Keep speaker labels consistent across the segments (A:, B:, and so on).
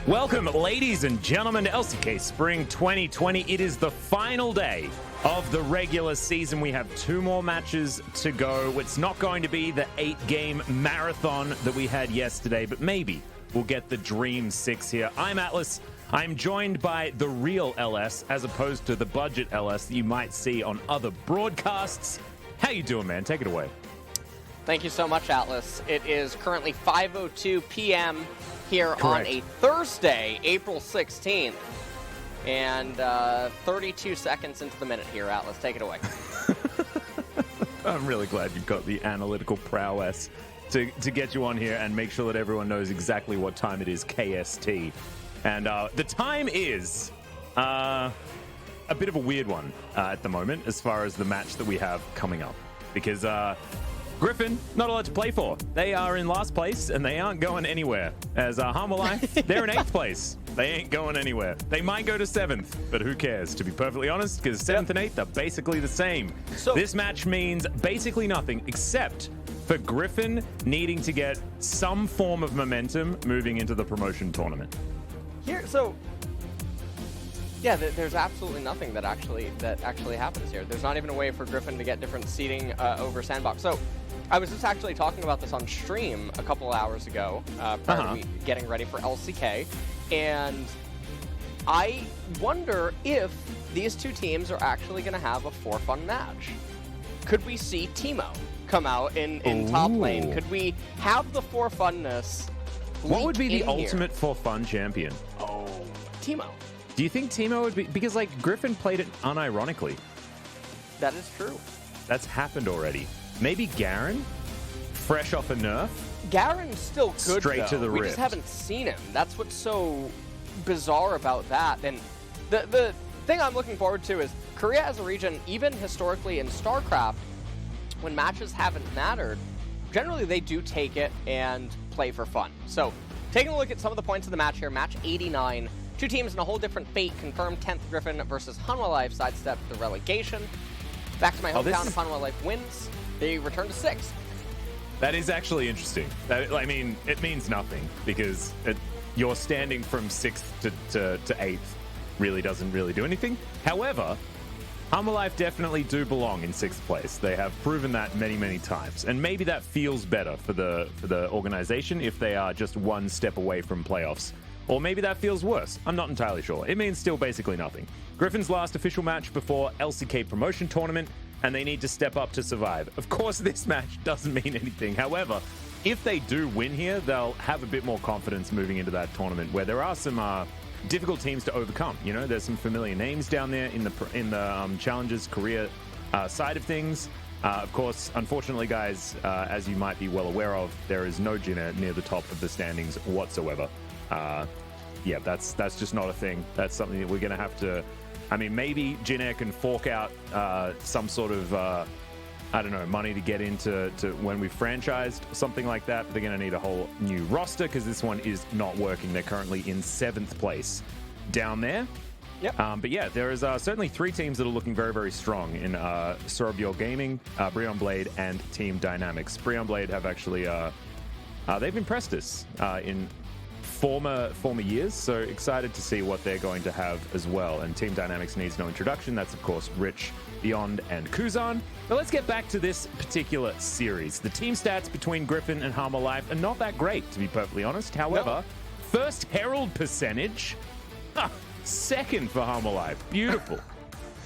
A: Welcome, ladies and gentlemen, to LCK Spring 2020. It is the final day of the regular season. We have 2 more matches to go. It's not going to be the 8-game marathon that we had yesterday, but maybe we'll get the Dream 6 here. I'm Atlas. I'm joined by the real LS as opposed to the budget LS that you might see on other broadcasts. How you doing, man? Take it away.
B: Thank you so much, Atlas. It is currently 5:02 p.m. here
A: Correct.
B: on a Thursday, April 16th. And 32 seconds into the minute here, Atlas. Take it away.
A: I'm really glad you've got the analytical prowess to get you on here and make sure that everyone knows exactly what time it is, KST. And the time is a bit of a weird one at the moment as far as the match that we have coming up. Because Griffin, not a lot to play for. They are in last place, and they aren't going anywhere. As Hanwha, they're in 8th place. They ain't going anywhere. They might go to 7th, but who cares, to be perfectly honest, because 7th and 8th are basically the same. So this match means basically nothing, except for Griffin needing to get some form of momentum moving into the promotion tournament.
B: Yeah, there's absolutely nothing that actually happens here. There's not even a way for Griffin to get different seating over Sandbox. So I was just actually talking about this on stream a couple hours ago, prior to me getting ready for LCK, and I wonder if these two teams are actually going to have a for-fun match. Could we see Teemo come out in top lane? Could we have the for-funness?
A: What would be the ultimate for-fun champion?
B: Oh, Teemo.
A: Do you think Teemo would be... Because, like, Griffin played it unironically.
B: That is true.
A: That's happened already. Maybe Garen? Fresh off a nerf?
B: Garen's still good,
A: Straight to the
B: We
A: Rift.
B: just haven't seen him. That's what's so bizarre about that. And the thing I'm looking forward to is Korea as a region, even historically in StarCraft, when matches haven't mattered, generally they do take it and play for fun. So taking a look at some of the points of the match here, match 89, 2 teams in a whole different fate, confirmed 10th Griffin versus Hanwha Life sidestepped the relegation. Back to my hometown, if Hanwha Life wins, they return to 6th.
A: That is actually interesting. I mean, it means nothing because you're standing from 6th to 8th really doesn't really do anything. However, Hanwha Life definitely do belong in 6th place. They have proven that many, many times. And maybe that feels better for the organization if they are just one step away from playoffs. Or maybe that feels worse. I'm not entirely sure. It means still basically nothing. Griffin's last official match before LCK promotion tournament, and they need to step up to survive. Of course, this match doesn't mean anything. However, if they do win here, they'll have a bit more confidence moving into that tournament where there are some difficult teams to overcome. You know, there's some familiar names down there in the Challengers Korea side of things. Of course, unfortunately, guys, as you might be well aware of, there is no Jinna near the top of the standings whatsoever. Yeah, that's just not a thing. That's something that we're going to have to... I mean, maybe Jinna can fork out some sort of, I don't know, money to get into when we've franchised, something like that. But they're going to need a whole new roster because this one is not working. They're currently in 7th place down there.
B: Yep.
A: But yeah, there is certainly 3 teams that are looking very, very strong in Sorobure Gaming, Breon Blade, and Team Dynamics. Breon Blade have actually... they've impressed us in former years, so excited to see what they're going to have as well. And Team Dynamics needs no introduction. That's, of course, Rich, Beyond, and Kuzan. But let's get back to this particular series. The team stats between Griffin and Hanwha Life are not that great, to be perfectly honest. However, first Herald percentage, 2nd for Hanwha Life. Beautiful.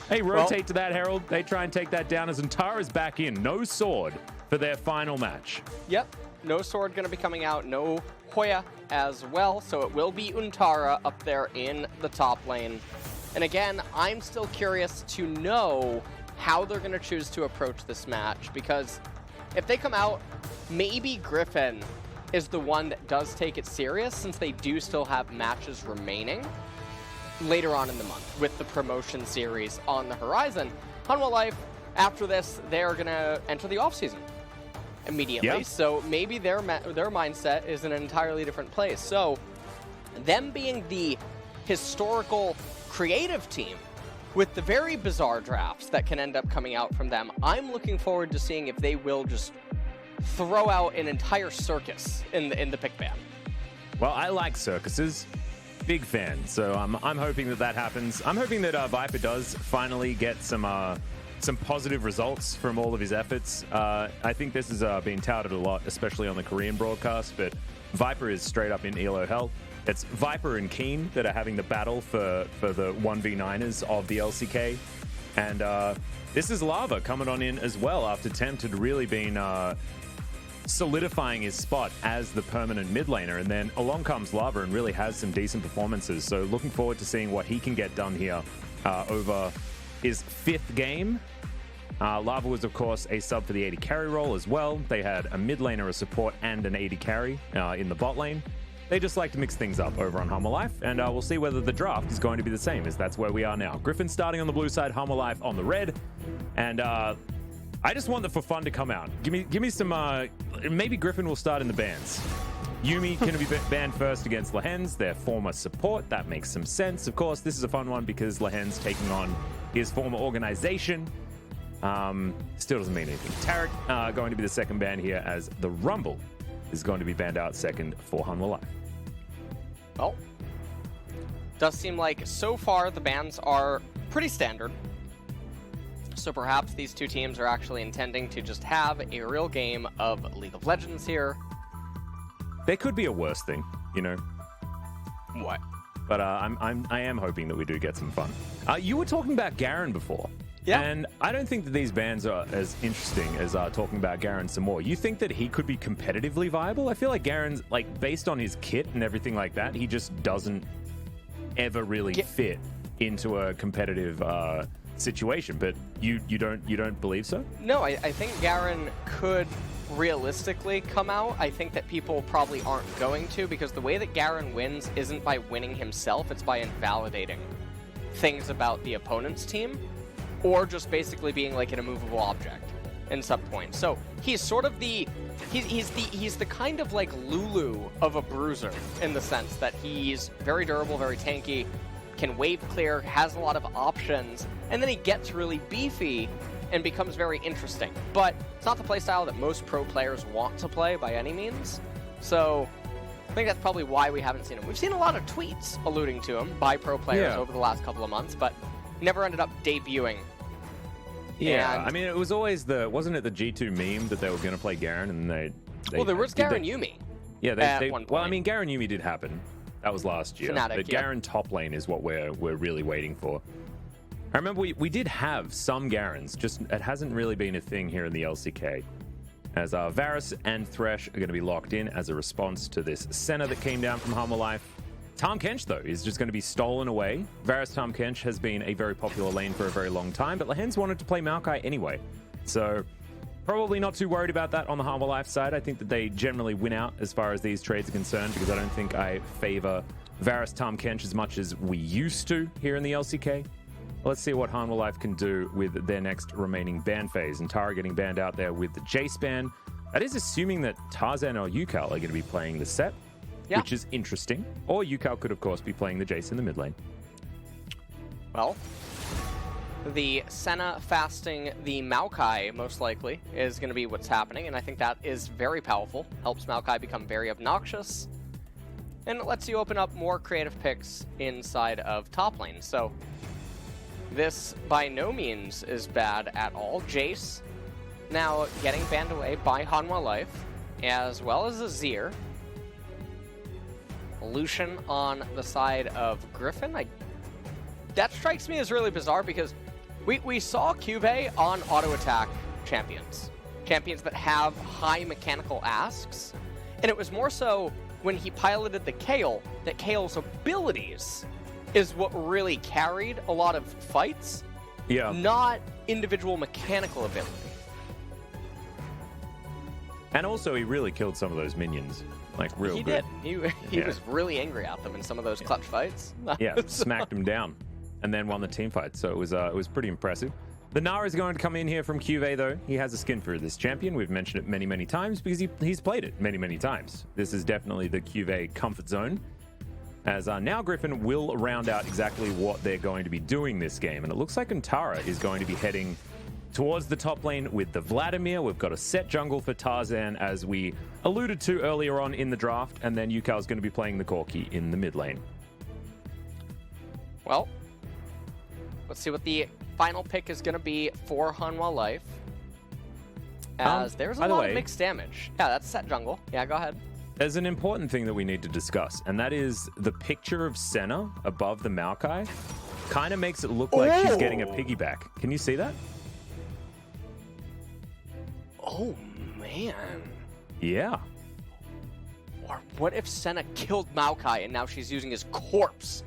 A: Hey, rotate to that Herald. They try and take that down as Untara's back in. No sword for their final match.
B: Yep. No sword going to be coming out. No Hoya as well. So it will be Untara up there in the top lane. And again, I'm still curious to know how they're going to choose to approach this match. Because if they come out, maybe Griffin is the one that does take it serious since they do still have matches remaining later on in the month with the promotion series on the horizon. Hanwha Life, after this, they're going to enter the offseason immediately. Yep. So maybe their mindset is in an entirely different place. So them being the historical creative team with the very bizarre drafts that can end up coming out from them, I'm looking forward to seeing if they will just throw out an entire circus in the pick ban.
A: Well, I like circuses. Big fan. So I'm hoping that happens. I'm hoping that Viper does finally get some positive results from all of his efforts. I think this has been touted a lot, especially on the Korean broadcast, but Viper is straight up in ELO hell. It's Viper and Keen that are having the battle for the 1v9ers of the LCK. And this is Lava coming on in as well after Tempt had really been solidifying his spot as the permanent mid laner, and then along comes Lava and really has some decent performances. So looking forward to seeing what he can get done here over his 5th game. Lava was, of course, a sub for the AD carry role as well. They had a mid laner, a support, and an AD carry in the bot lane. They just like to mix things up over on Hanwha Life, and we'll see whether the draft is going to be the same, as that's where we are now. Griffin starting on the blue side, Hanwha Life on the red, and I just want the for fun to come out. Give me some. Maybe Griffin will start in the bans. Yuumi can be banned first against Lehens, their former support. That makes some sense. Of course, this is a fun one because Lehens taking on his former organization. Still doesn't mean anything. Tarek going to be the second ban here, as the Rumble is going to be banned out second for Hanwha Life.
B: Well, does seem like so far the bans are pretty standard. So perhaps these two teams are actually intending to just have a real game of League of Legends here.
A: There could be a worse thing, you know.
B: What?
A: But I am hoping that we do get some fun. You were talking about Garen before.
B: Yeah.
A: And I don't think that these bans are as interesting as talking about Garen some more. You think that he could be competitively viable? I feel like Garen's, like, based on his kit and everything like that, he just doesn't ever really fit into a competitive situation. But you don't believe so?
B: No, I think Garen could realistically come out. I think that people probably aren't going to, because the way that Garen wins isn't by winning himself, it's by invalidating things about the opponent's team, or just basically being like an immovable object in some point. So he's sort of he's the kind of like Lulu of a bruiser, in the sense that he's very durable, very tanky, can wave clear, has a lot of options, and then he gets really beefy and becomes very interesting. But it's not the playstyle that most pro players want to play by any means. So I think that's probably why we haven't seen him. We've seen a lot of tweets alluding to him by pro players over the last couple of months, but never ended up debuting.
A: Yeah, I mean, it was always wasn't it the G2 meme that they were going to play Garen, and they
B: well, there was Garen Yuumi.
A: Yeah,
B: at one point.
A: Well, I mean, Garen Yuumi did happen. That was last year.
B: Fnatic,
A: but Garen top lane is what we're really waiting for. I remember we did have some Garens, just it hasn't really been a thing here in the LCK. As Varus and Thresh are going to be locked in as a response to this Senna that came down from Hanwha Life. Tahm Kench, though, is just going to be stolen away. Varus Tahm Kench has been a very popular lane for a very long time, but Lehens wanted to play Maokai anyway. So probably not too worried about that on the Hanwha Life side. I think that they generally win out as far as these trades are concerned, because I don't think I favor Varus Tahm Kench as much as we used to here in the LCK. Let's see what Hanwha Life can do with their next remaining ban phase. And Tara getting banned out there with the Jace ban. That is assuming that Tarzan or Yukal are going to be playing the set, which is interesting. Or Yukal could, of course, be playing the Jace in the mid lane.
B: Well, the Senna fasting the Maokai, most likely, is going to be what's happening, and I think that is very powerful. Helps Maokai become very obnoxious, and it lets you open up more creative picks inside of top lane. So this by no means is bad at all. Jace now getting banned away by Hanwha Life, as well as Azir. Lucian on the side of Griffin. That strikes me as really bizarre, because we saw Cube on auto attack champions that have high mechanical asks, and it was more so when he piloted the Kayle that Kale's abilities is what really carried a lot of fights, not individual mechanical ability.
A: And also, he really killed some of those minions, like real good.
B: He did. He was really angry at them in some of those clutch fights.
A: Smacked them down, and then won the team fight. So it was pretty impressive. The Nara is going to come in here from QV, though. He has a skin for this champion. We've mentioned it many, many times because he's played it many, many times. This is definitely the QV comfort zone. As now Griffin will round out exactly what they're going to be doing this game. And it looks like Antara is going to be heading towards the top lane with the Vladimir. We've got a set jungle for Tarzan, as we alluded to earlier on in the draft. And then Yukal's going to be playing the Corki in the mid lane.
B: Well, let's see what the final pick is going to be for Hanwha Life. As there's a lot of mixed damage. Yeah, that's set jungle. Yeah, go ahead.
A: There's an important thing that we need to discuss, and that is the picture of Senna above the Maokai kind of makes it look like she's getting a piggyback. Can you see that?
B: Oh, man.
A: Yeah.
B: Or what if Senna killed Maokai and now she's using his corpse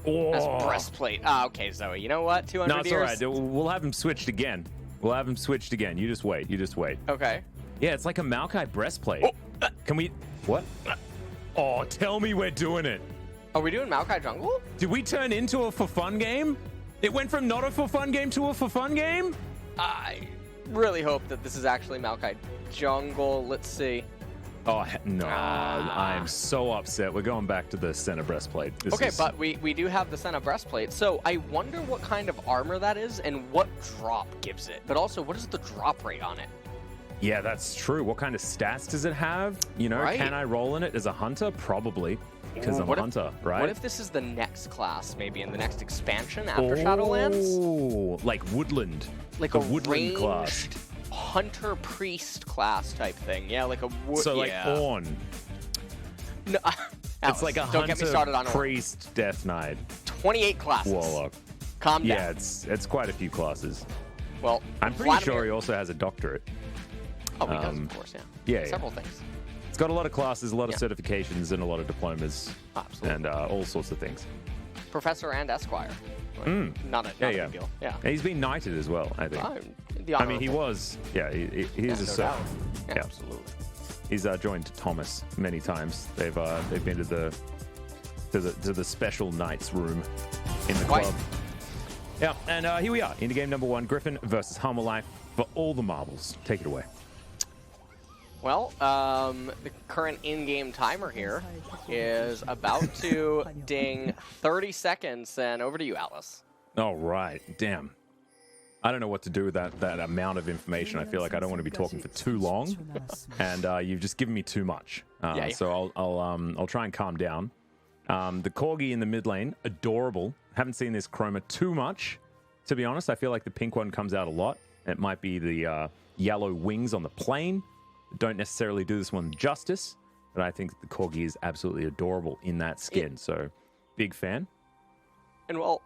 B: as breastplate? Ah, okay, Zoe. You know what? 200
A: No, it's
B: years?
A: all right. We'll have him switched again. We'll have him switched again. You just wait. You just wait.
B: Okay.
A: Yeah, it's like a Maokai breastplate. Can we... What? Oh, tell me we're doing it.
B: Are we doing Maokai jungle?
A: Did we turn into a for fun game? It went from not a for fun game to a for fun game?
B: I really hope that this is actually Maokai jungle. Let's see.
A: Oh, no. I'm so upset. We're going back to the Senna breastplate.
B: But we do have the Senna breastplate. So I wonder what kind of armor that is and what drop gives it. But also, what is the drop rate on it?
A: Yeah, that's true. What kind of stats does it have? You know, Can I roll in it as a hunter? Probably, because I'm a hunter, right?
B: What if this is the next class, maybe in the next expansion after Shadowlands?
A: Oh, like Woodland.
B: Like
A: a
B: Woodland
A: class.
B: Hunter priest class type thing. Yeah, like a
A: So like Ornn.
B: No,
A: it's like a
B: don't get me started on
A: priest Death Knight.
B: 28 classes.
A: Warlock.
B: Calm down.
A: Yeah, it's quite a few classes.
B: Well,
A: I'm pretty sure he also has a doctorate.
B: Oh, he does, of course,
A: Yeah.
B: Several things.
A: It's got a lot of classes, a lot of certifications, and a lot of diplomas.
B: Absolutely.
A: And all sorts of things.
B: Professor and Esquire. Not a big deal. Yeah.
A: And he's been knighted as well, I think. I mean, he was. Yeah, he is a
B: doubt. Yeah, absolutely.
A: He's joined Thomas many times. They've been to the special knights room in the club. Yeah, and here we are into game number 1, Griffin versus Hanwha Life for all the marbles. Take it away.
B: Well, the current in-game timer here is about to ding 30 seconds, and over to you, Atlas.
A: All right, damn. I don't know what to do with that amount of information. I feel like I don't want to be talking for too long, and you've just given me too much. So I'll try and calm down. The corgi in the mid lane, adorable. Haven't seen this chroma too much, to be honest. I feel like the pink one comes out a lot. It might be the yellow wings on the plane. Don't necessarily do this one justice, but I think the corgi is absolutely adorable in that skin. So, big fan.
B: And well,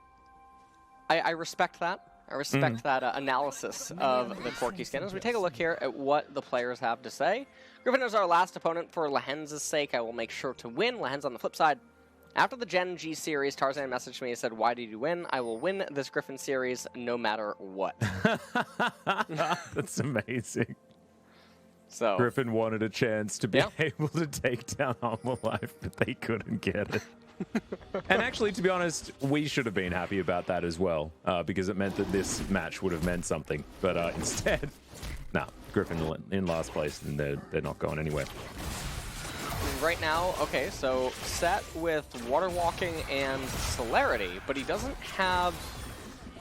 B: I respect that. I respect that analysis of the corgi skin. As we take a look here at what the players have to say. Griffin is our last opponent for Lahenz's sake. I will make sure to win. Lahenz on the flip side. After the Gen G series, Tarzan messaged me and said, "Why did you win? I will win this Griffin series no matter what."
A: That's amazing.
B: So
A: Griffin wanted a chance to be able to take down Hanwha Life, but they couldn't get it. And actually, to be honest, we should have been happy about that as well, because it meant that this match would have meant something. But instead, Griffin in last place, and they're not going anywhere.
B: Right now, okay, so set with Water Walking and Celerity, but he doesn't have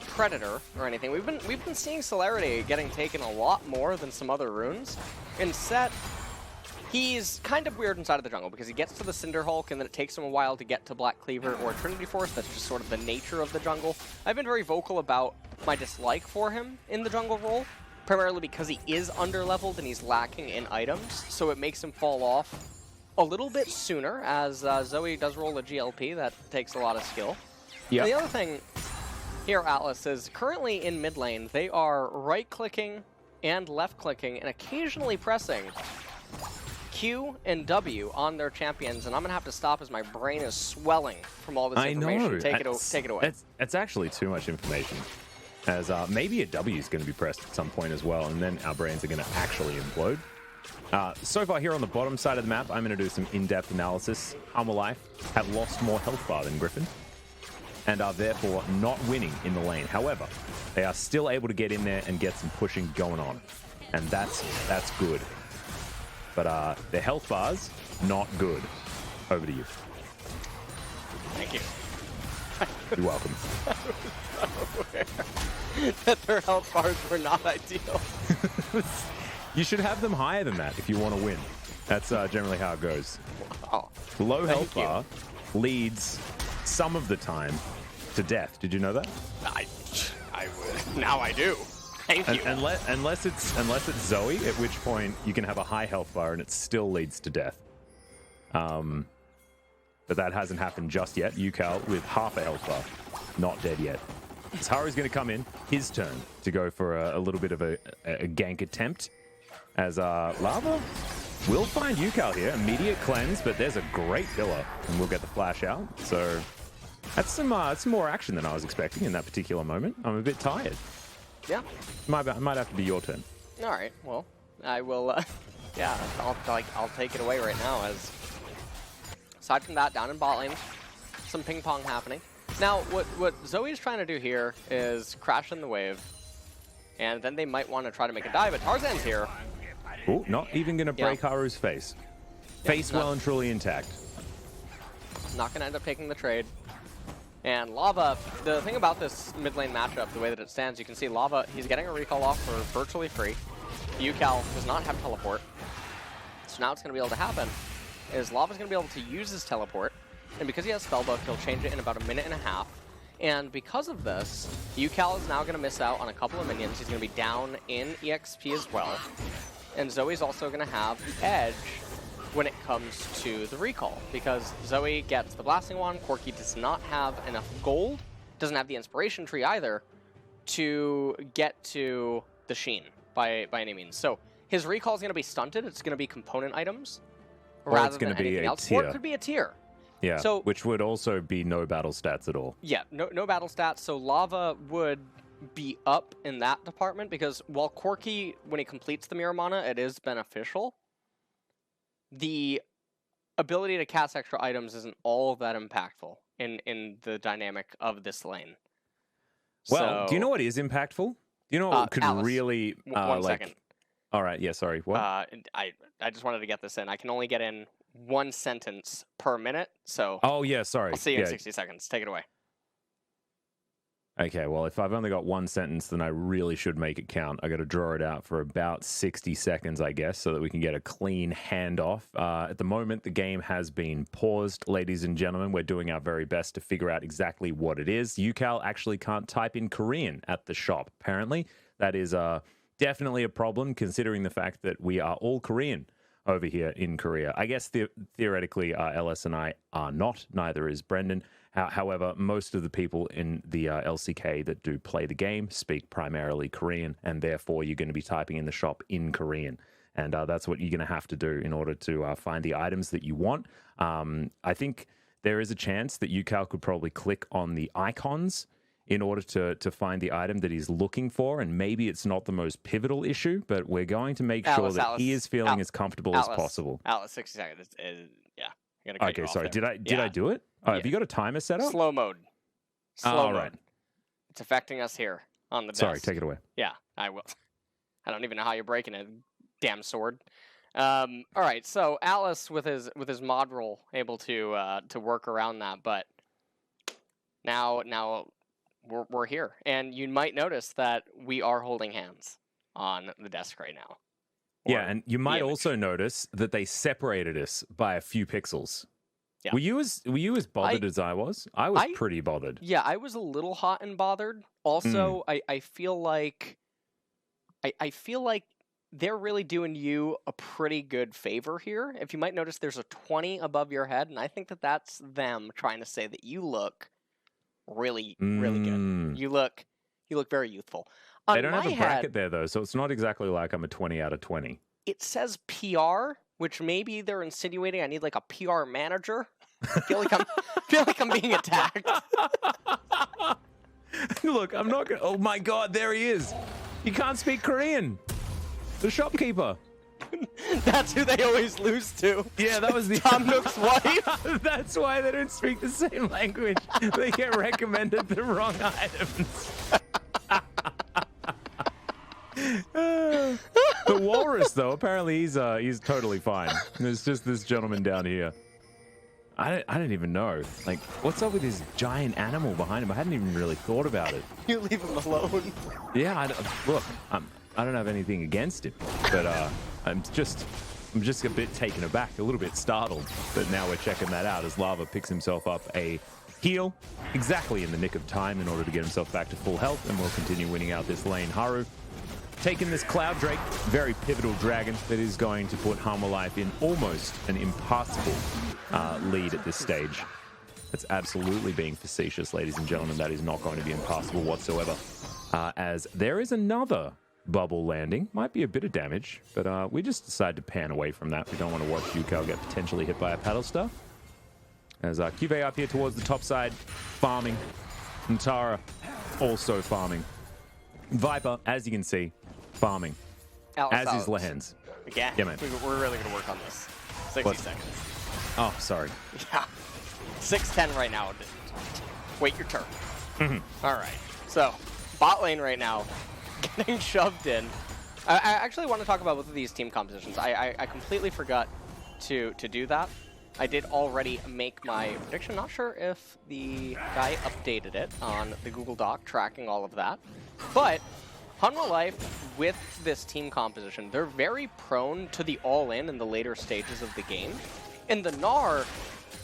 B: Predator or anything. We've been seeing Celerity getting taken a lot more than some other runes. In set, he's kind of weird inside of the jungle because he gets to the Cinder Hulk and then it takes him a while to get to Black Cleaver or Trinity Force. That's just sort of the nature of the jungle. I've been very vocal about my dislike for him in the jungle role, primarily because he is underleveled and he's lacking in items, so it makes him fall off a little bit sooner, as Zoe does roll a GLP. That takes a lot of skill. Yeah. The other thing here, Atlas, is currently in mid lane, they are right-clicking and left-clicking and occasionally pressing Q and W on their champions, and I'm going to have to stop as my brain is swelling from all this information.
A: I know.
B: Take it away.
A: It's actually too much information, as maybe a W is going to be pressed at some point as well, and then our brains are going to actually implode. So far here on the bottom side of the map, I'm going to do some in-depth analysis. Hanwha Life have lost more health bar than Griffin, and are therefore not winning in the lane. However, they are still able to get in there and get some pushing going on, and that's good. But their health bars, not good. Over to you.
B: Thank you.
A: You're welcome.
B: That their health bars were not ideal.
A: You should have them higher than that if you want to win. That's generally how it goes.
B: Wow.
A: Low health bar leads some of the time to death. Did you know that?
B: Now I do. Thank you.
A: Unless it's Zoe, at which point you can have a high health bar and it still leads to death. But that hasn't happened just yet. Yukal with half a health bar, not dead yet. Haru's going to come in, his turn to go for a little bit of a gank attempt. As Lava will find Yukal here, immediate cleanse, but there's a great pillar, and we'll get the flash out. So that's some more action than I was expecting in that particular moment. I'm a bit tired.
B: Yeah.
A: Might have to be your turn.
B: All right. Well, I will. Yeah, I'll take it away right now. As aside from that, down in bot lane, some ping pong happening. Now, what Zoe is trying to do here is crash in the wave, and then they might want to try to make a dive. But Tarzan's here.
A: Ooh, not even going to break Haru's face. Face well and truly intact.
B: Not going to end up taking the trade. And Lava, the thing about this mid lane matchup, the way that it stands, you can see Lava, he's getting a recall off for virtually free. Yukal does not have teleport. So now what's going to be able to happen is Lava's going to be able to use his teleport. And because he has Spellbook, he'll change it in about a minute and a half. And because of this, Yukal is now going to miss out on a couple of minions. He's going to be down in EXP as well. And Zoe's also going to have the edge when it comes to the recall, because Zoe gets the Blasting Wand. Corki does not have enough gold, doesn't have the Inspiration Tree either, to get to the Sheen by any means. So his recall is going to be stunted. It's going to be component items rather than anything else. Or it could be a tier.
A: Yeah,
B: so,
A: which would also be no battle stats at all.
B: Yeah, no battle stats. So Lava would be up in that department, because while Corki, when he completes the Mirror Mana, it is beneficial, the ability to cast extra items isn't all that impactful in the dynamic of this lane.
A: Well, do you know what is impactful? Do you know what could
B: Alice,
A: really...
B: one second.
A: All right, yeah, sorry. What?
B: I just wanted to get this in. I can only get in one sentence per minute, so...
A: Oh, yeah, sorry.
B: I'll see you in 60 seconds. Take it away.
A: Okay, well, if I've only got one sentence, then I really should make it count. I got to draw it out for about 60 seconds, I guess, so that we can get a clean handoff. At the moment, the game has been paused, ladies and gentlemen. We're doing our very best to figure out exactly what it is. Yukal actually can't type in Korean at the shop, apparently. That is definitely a problem, considering the fact that we are all Korean over here in Korea. I guess theoretically, LS and I are not. Neither is Brendan. However, most of the people in the LCK that do play the game speak primarily Korean, and therefore you're going to be typing in the shop in Korean. And that's what you're going to have to do in order to find the items that you want. I think there is a chance that Yukal could probably click on the icons in order to find the item that he's looking for, and maybe it's not the most pivotal issue, but we're going to make sure that he is feeling as comfortable as possible.
B: Alice, 60 seconds. Yeah.
A: Okay, sorry. Did I do it? Oh, have you got a timer set up?
B: Slow mode. Slow mode. It's affecting us here on the desk.
A: Sorry, take it away.
B: Yeah, I will. I don't even know how you're breaking it. Damn sword. All right, so Alice with his mod roll able to work around that, but now we're here, and you might notice that we are holding hands on the desk right now.
A: Yeah, and you might also notice that they separated us by a few pixels. Yeah. Were you as bothered as I was? I was pretty bothered.
B: Yeah, I was a little hot and bothered. Also, I feel like they're really doing you a pretty good favor here. If you might notice, there's a 20 above your head, and I think that that's them trying to say that you look really good. You look very youthful.
A: They don't have a bracket there, though, so it's not exactly like I'm a 20 out of 20.
B: It says PR, which maybe they're insinuating I need like a PR manager. I feel like I'm being attacked.
A: Look, I'm not gonna... Oh my god, there he is. He can't speak Korean. The shopkeeper.
B: That's who they always lose to.
A: Yeah, that was the
B: Tom Nook's wife.
A: That's why they don't speak the same language. They get recommended the wrong items. The walrus, though, apparently he's totally fine. There's just this gentleman down here. I don't even know. Like, what's up with this giant animal behind him? I hadn't even really thought about it.
B: You leave him alone.
A: Yeah, look, I don't have anything against him, but I'm just a bit taken aback, a little bit startled. But now we're checking that out as Lava picks himself up a heal exactly in the nick of time in order to get himself back to full health, and will continue winning out this lane. Haru taking this Cloud Drake, very pivotal dragon that is going to put Hanwha Life in almost an impassable lead at this stage. That's absolutely being facetious, ladies and gentlemen. That is not going to be impassable whatsoever. As there is another bubble landing. Might be a bit of damage, but we just decided to pan away from that. We don't want to watch Yukao get potentially hit by a paddle star. As QV up here towards the top side, farming. And Tara also farming. Viper, as you can see, farming. As is Lehens.
B: Again,
A: yeah, man.
B: We're really going to work on this. 60 seconds.
A: Oh, sorry.
B: Yeah. 6-10 right now. Wait your turn. All right. So, bot lane right now, getting shoved in. I actually want to talk about both of these team compositions. I completely forgot to do that. I did already make my prediction. Not sure if the guy updated it on the Google Doc, tracking all of that. But Hanwha Life, with this team composition, they're very prone to the all-in in the later stages of the game. And the Gnar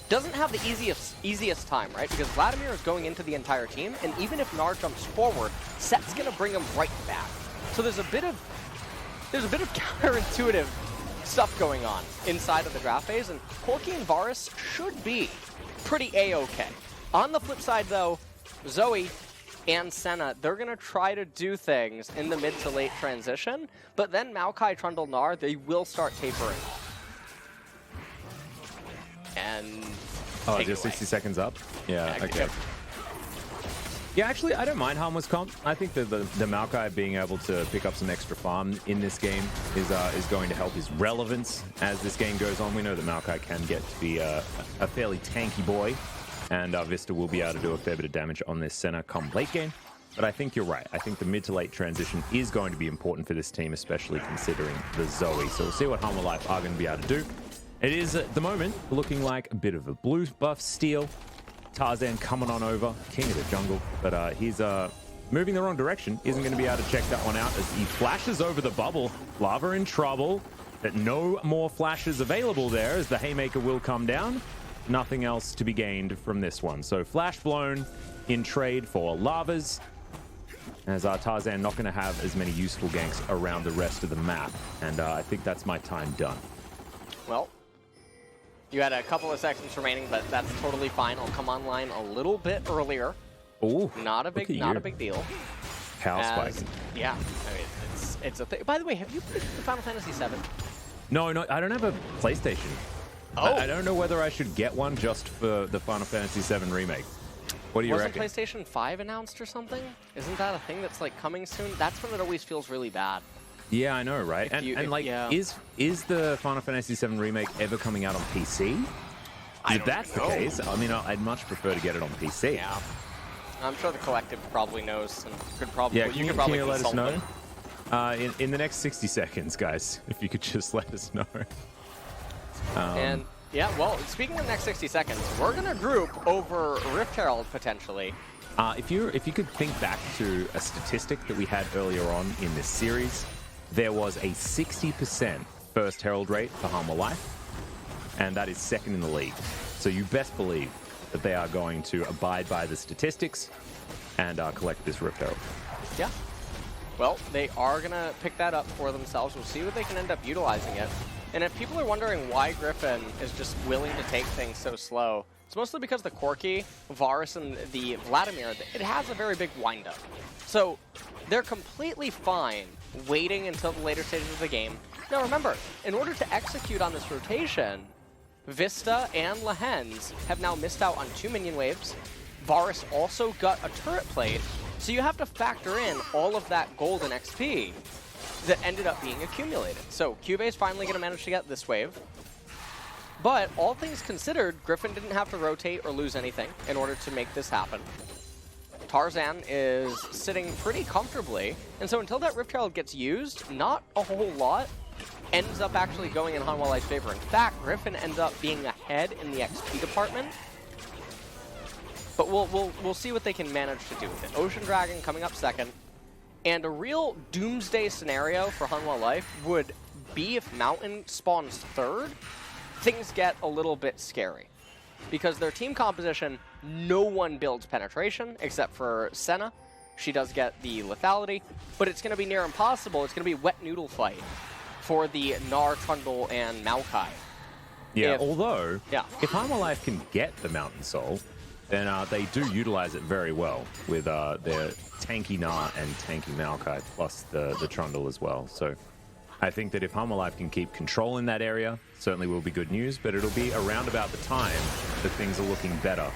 B: doesn't have the easiest time, right? Because Vladimir is going into the entire team, and even if Gnar jumps forward, Set's gonna bring him right back. So there's a bit of counterintuitive stuff going on inside of the draft phase, and Corki and Varus should be pretty A-okay. On the flip side, though, Zoe and Senna, they're gonna try to do things in the mid to late transition, but then Maokai, Trundle, Gnar, they will start tapering off. And
A: oh, just 60 seconds up? Yeah, okay. Yeah, actually, I don't mind Hanwha's comp. I think that the Maokai being able to pick up some extra farm in this game is going to help his relevance as this game goes on. We know that Maokai can get to be a fairly tanky boy, and Vista will be able to do a fair bit of damage on this center come late game. But I think you're right. I think the mid to late transition is going to be important for this team, especially considering the Zoe. So we'll see what Hanwha Life are going to be able to do. It is, at the moment, looking like a bit of a blue buff steal. Tarzan coming on over, king of the jungle, but he's moving the wrong direction. Isn't going to be able to check that one out as he flashes over the bubble. Lava in trouble, but no more flashes available there as the Haymaker will come down. Nothing else to be gained from this one. So flash blown in trade for Lavas, as Tarzan not going to have as many useful ganks around the rest of the map. And I think that's my time done.
B: Well, you had a couple of seconds remaining, but that's totally fine. I'll come online a little bit earlier.
A: Ooh,
B: not a big deal.
A: Cow spike.
B: Yeah, I mean, it's a thing. By the way, have you played Final Fantasy VII?
A: No, I don't have a PlayStation.
B: Oh.
A: I don't know whether I should get one just for the Final Fantasy VII remake. What do you reckon?
B: Wasn't PlayStation 5 announced or something? Isn't that a thing that's like coming soon? That's when it always feels really bad.
A: Yeah, I know, right? Is the Final Fantasy VII remake ever coming out on PC? If that's the case, I mean, I'd much prefer to get it on PC.
B: Yeah, I'm sure the collective probably knows and could probably.
A: Yeah,
B: you could probably
A: let us know
B: them.
A: in the next 60 seconds, guys. If you could just let us know.
B: And yeah, well, speaking of next 60 seconds, we're gonna group over Rift Herald potentially.
A: If you could think back to a statistic that we had earlier on in this series. There was a 60% first Herald rate for Hanwha Life, and that is second in the league. So you best believe that they are going to abide by the statistics and collect this Rift Herald.
B: Yeah. Well, they are going to pick that up for themselves. We'll see what they can end up utilizing it. And if people are wondering why Griffin is just willing to take things so slow, it's mostly because the Corki, Varus, and the Vladimir, it has a very big windup. So they're completely fine waiting until the later stages of the game. Now remember, in order to execute on this rotation, Vista and Lehens have now missed out on 2 minion waves. Varus also got a turret plate, so you have to factor in all of that golden XP that ended up being accumulated. So QV is finally going to manage to get this wave. But all things considered, Griffin didn't have to rotate or lose anything in order to make this happen. Tarzan is sitting pretty comfortably, and so until that Rift Herald gets used, not a whole lot ends up actually going in Hanwha Life's favor. In fact, Griffin ends up being ahead in the XP department. But we'll see what they can manage to do with it. Ocean Dragon coming up second, and a real doomsday scenario for Hanwha Life would be if Mountain spawns third. Things get a little bit scary. because their team composition, no one builds penetration except for Senna. She does get the lethality, but it's going to be near impossible. It's going to be wet noodle fight for the Gnar, Trundle, and Maokai.
A: Yeah, although,
B: yeah.
A: if Hanwha Life can get the Mountain Soul, then they do utilize it very well with their tanky Gnar and tanky Maokai, plus the Trundle as well. So I think that if Hanwha Life can keep control in that area, certainly will be good news, but it'll be around about the time that things are looking better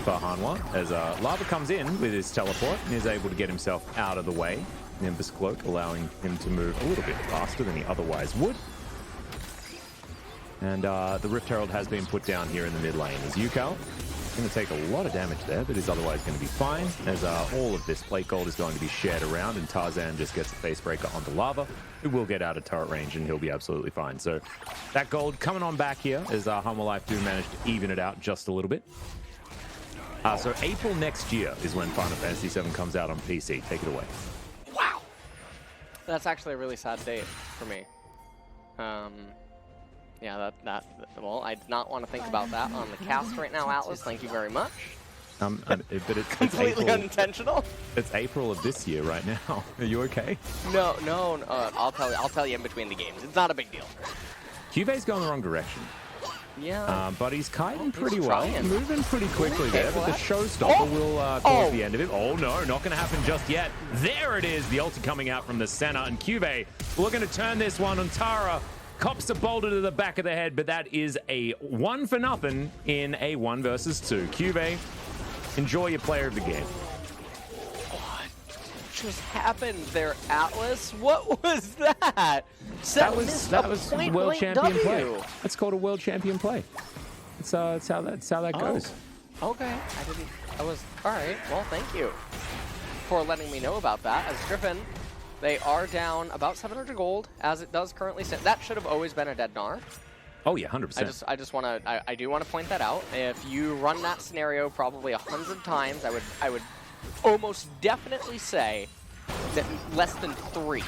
A: for Hanwha, as Lava comes in with his teleport and is able to get himself out of the way. Nimbus Cloak allowing him to move a little bit faster than he otherwise would. And the Rift Herald has been put down here in the mid lane as Yukao. Going to take a lot of damage there, but is otherwise going to be fine, as all of this plate gold is going to be shared around, and Tarzan just gets a face breaker onto Lava, who will get out of turret range, and he'll be absolutely fine. So that gold coming on back here, as Hanwha Life do manage to even it out just a little bit. So April next year is when Final Fantasy VII comes out on PC. Take it away.
B: Wow. That's actually a really sad date for me. Yeah, well, I did not want to think about that on the cast right now, Atlas. Thank you very much.
A: But it's
B: Completely
A: April,
B: unintentional.
A: It's April of this year right now. Are you okay?
B: No. I'll tell you in between the games. It's not a big deal.
A: Cuve's going the wrong direction.
B: Yeah.
A: But he's kiting pretty
B: he's
A: well,
B: trying.
A: moving pretty quickly
B: Okay,
A: there,
B: well,
A: but the showstopper will cause the end of it. Oh no, not going to happen just yet. There it is, the ulti coming out from the center, and Cuve looking to turn this one on Tara. Cops a boulder to the back of the head, but that is a 1-for-0 in a 1 versus 2. Cuve, enjoy your player of the game.
B: What just happened there, Atlas? What was that?
A: That was world champion play.
B: W.
A: That's called a world champion play. It's how that goes.
B: Okay, I was all right. Well, thank you for letting me know about that. As Griffin, they are down about 700 gold, as it does currently stand. That should have always been a dead Gnar.
A: Oh yeah, 100%.
B: I just want to. I do want to point that out. If you run that scenario probably 100 times, I would almost definitely say that less than 3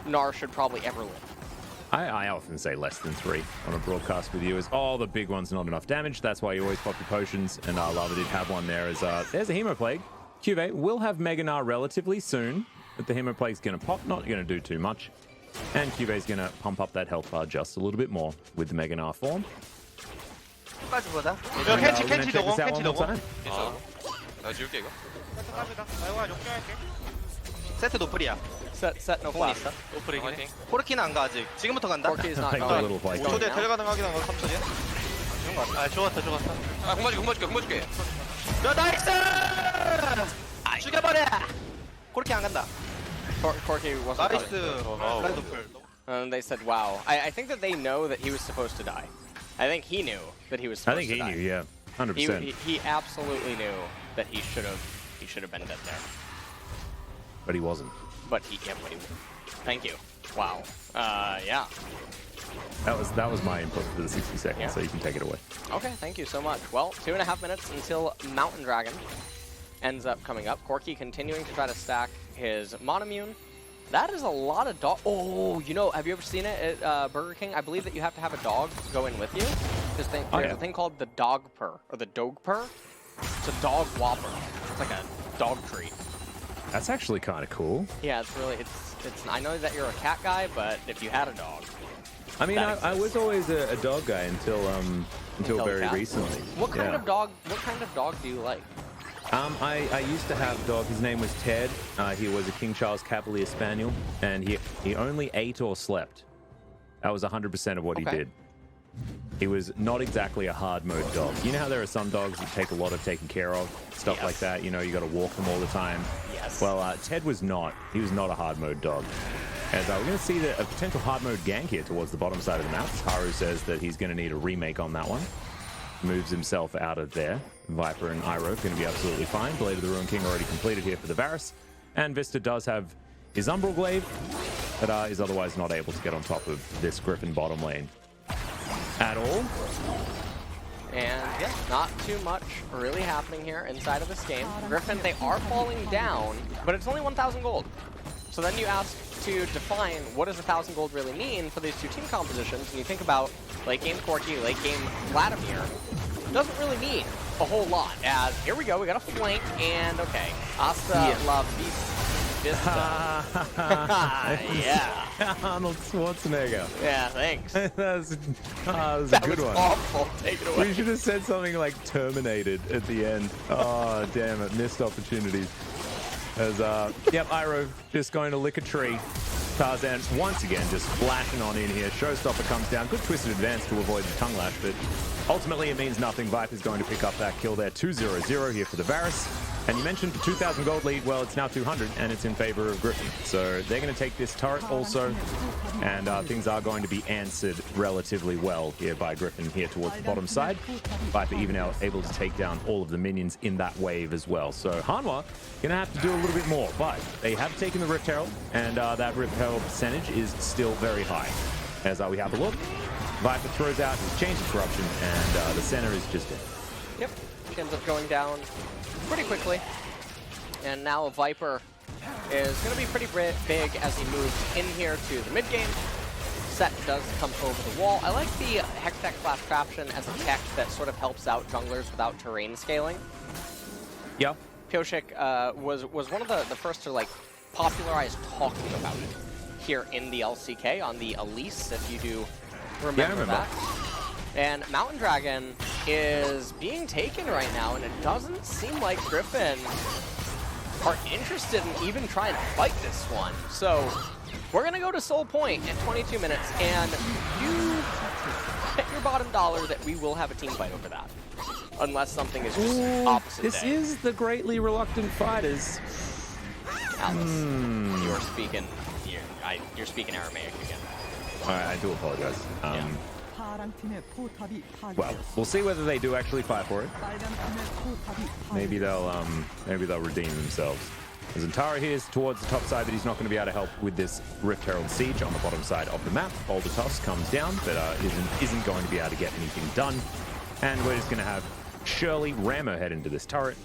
B: Gnar should probably ever live.
A: I often say less than 3 on a broadcast with you. Is the big one's not enough damage. That's why you always pop your potions, and Lava did have one there. As there's a Hemoplague. Cuve will have Mega Gnar relatively soon, but the Hemoplague's going to pop, not going to do too much. And Cuve's going to pump up that health bar just a little bit more with the Mega Gnar form.
C: 까지보다.
A: We're gonna check this out one more time.
C: 나 지울게 이거. 세트 노플이야.
B: Set no flash.
C: 노플이 화이팅. 코르키는 안 가 아직. 지금부터 간다.
B: Corki is not
A: Take a
B: going.
A: little fight.
B: He's going
C: 5초대
B: now.
C: 텔 가능하긴 한거 3초냐? 아 좋았다. 아 공마줄게. 야 나이스! 죽여버려! 코르키 안 간다.
B: Corki wasn't
C: 나이스.
B: coming.
C: 노플.
B: And they said, wow. I think that they know that he was supposed to die. I think he knew that he was
A: I
B: supposed
A: think
B: to
A: he
B: die.
A: knew, yeah, 100%.
B: He absolutely knew that he should have been dead there.
A: But he wasn't.
B: But he thank you. Wow. Yeah.
A: That was my input for the 60 seconds,
B: Yeah.
A: so you can take it away.
B: Okay, thank you so much. Well, 2.5 minutes until Mountain Dragon ends up coming up. Corki continuing to try to stack his Monomune. That is a lot of dog. Oh, have you ever seen it at Burger King? I believe that you have to have a dog go in with you. There's a thing called the dog purr, or the dog purr. It's a dog whopper. It's like a dog treat.
A: That's actually kind of cool.
B: Yeah, it's really, it's. I know that you're a cat guy, but if you had a dog.
A: I mean, I was always a dog guy until very
B: cat.
A: recently.
B: What kind of dog do you like?
A: I used to have a dog. His name was Ted. He was a King Charles Cavalier Spaniel, and he only ate or slept. That was 100% of what he did. He was not exactly a hard mode dog. You know how there are some dogs that take a lot of taking care of, stuff like that. You got to walk them all the time.
B: Yes.
A: Well, Ted was not. He was not a hard mode dog. As we're going to see a potential hard mode gank here towards the bottom side of the map. Haru says that he's going to need a remake on that one. Moves himself out of there. Viper and Iroh going to be absolutely fine. Blade of the Ruin King already completed here for the Varus. And Vista does have his Umbral Glaive, but is otherwise not able to get on top of this Griffin bottom lane at all.
B: And yeah, not too much really happening here inside of this game. Griffin, they are falling down, but it's only 1,000 gold. So then you ask to define what does 1,000 gold really mean for these two team compositions, and you think about late game Corki, late game Vladimir. doesn't really mean a whole lot. As here we go, we got a flank, and okay, Asta La Vista. Yeah.
A: Arnold Schwarzenegger.
B: Yeah, thanks.
A: that was a
B: That
A: good
B: was
A: one.
B: awful. Take it away.
A: We should have said something like Terminated at the end. Oh, damn it. Missed opportunities. As, yep, Iroh just going to lick a tree. Tarzan once again just flashing on in here. Showstopper comes down. Good twisted advance to avoid the tongue lash, but ultimately it means nothing. Viper's going to pick up that kill there. 2-0-0 here for the Varus. And you mentioned the 2,000 gold lead. Well, it's now 200, and it's in favor of Griffin. So they're going to take this turret also, and things are going to be answered relatively well here by Griffin here towards the bottom side. Viper even now able to take down all of the minions in that wave as well. So Hanwha going to have to do a little bit more, but they have taken the Rift Herald, and that Rift Herald percentage is still very high. As we have a look, Viper throws out his Chains of Corruption, and the center is just in.
B: Yep, she ends up going down pretty quickly. And now Viper is going to be pretty big as he moves in here to the mid game. Set does come over the wall. I like the Hextech Flash Craftion as a tech that sort of helps out junglers without terrain scaling.
A: Yeah.
B: Pioshik was one of the first to like popularize talking about it here in the LCK on the Elise, if you do remember that. And Mountain Dragon is being taken right now, and it doesn't seem like Griffin are interested in even trying to fight this one. So we're going to go to Soul Point at 22 minutes, and you bet your bottom dollar that we will have a team fight over that. Unless something is just opposite
A: This
B: day.
A: is the greatly reluctant fighters.
B: Alice, you're speaking Aramaic again.
A: I do apologize.
B: Yeah.
A: Well, we'll see whether they do actually fight for it. Maybe they'll redeem themselves. As Antara here is towards the top side, but he's not going to be able to help with this Rift Herald siege on the bottom side of the map. Boulder Toss comes down, but isn't going to be able to get anything done. And we're just going to have Shirley ram her head into this turret,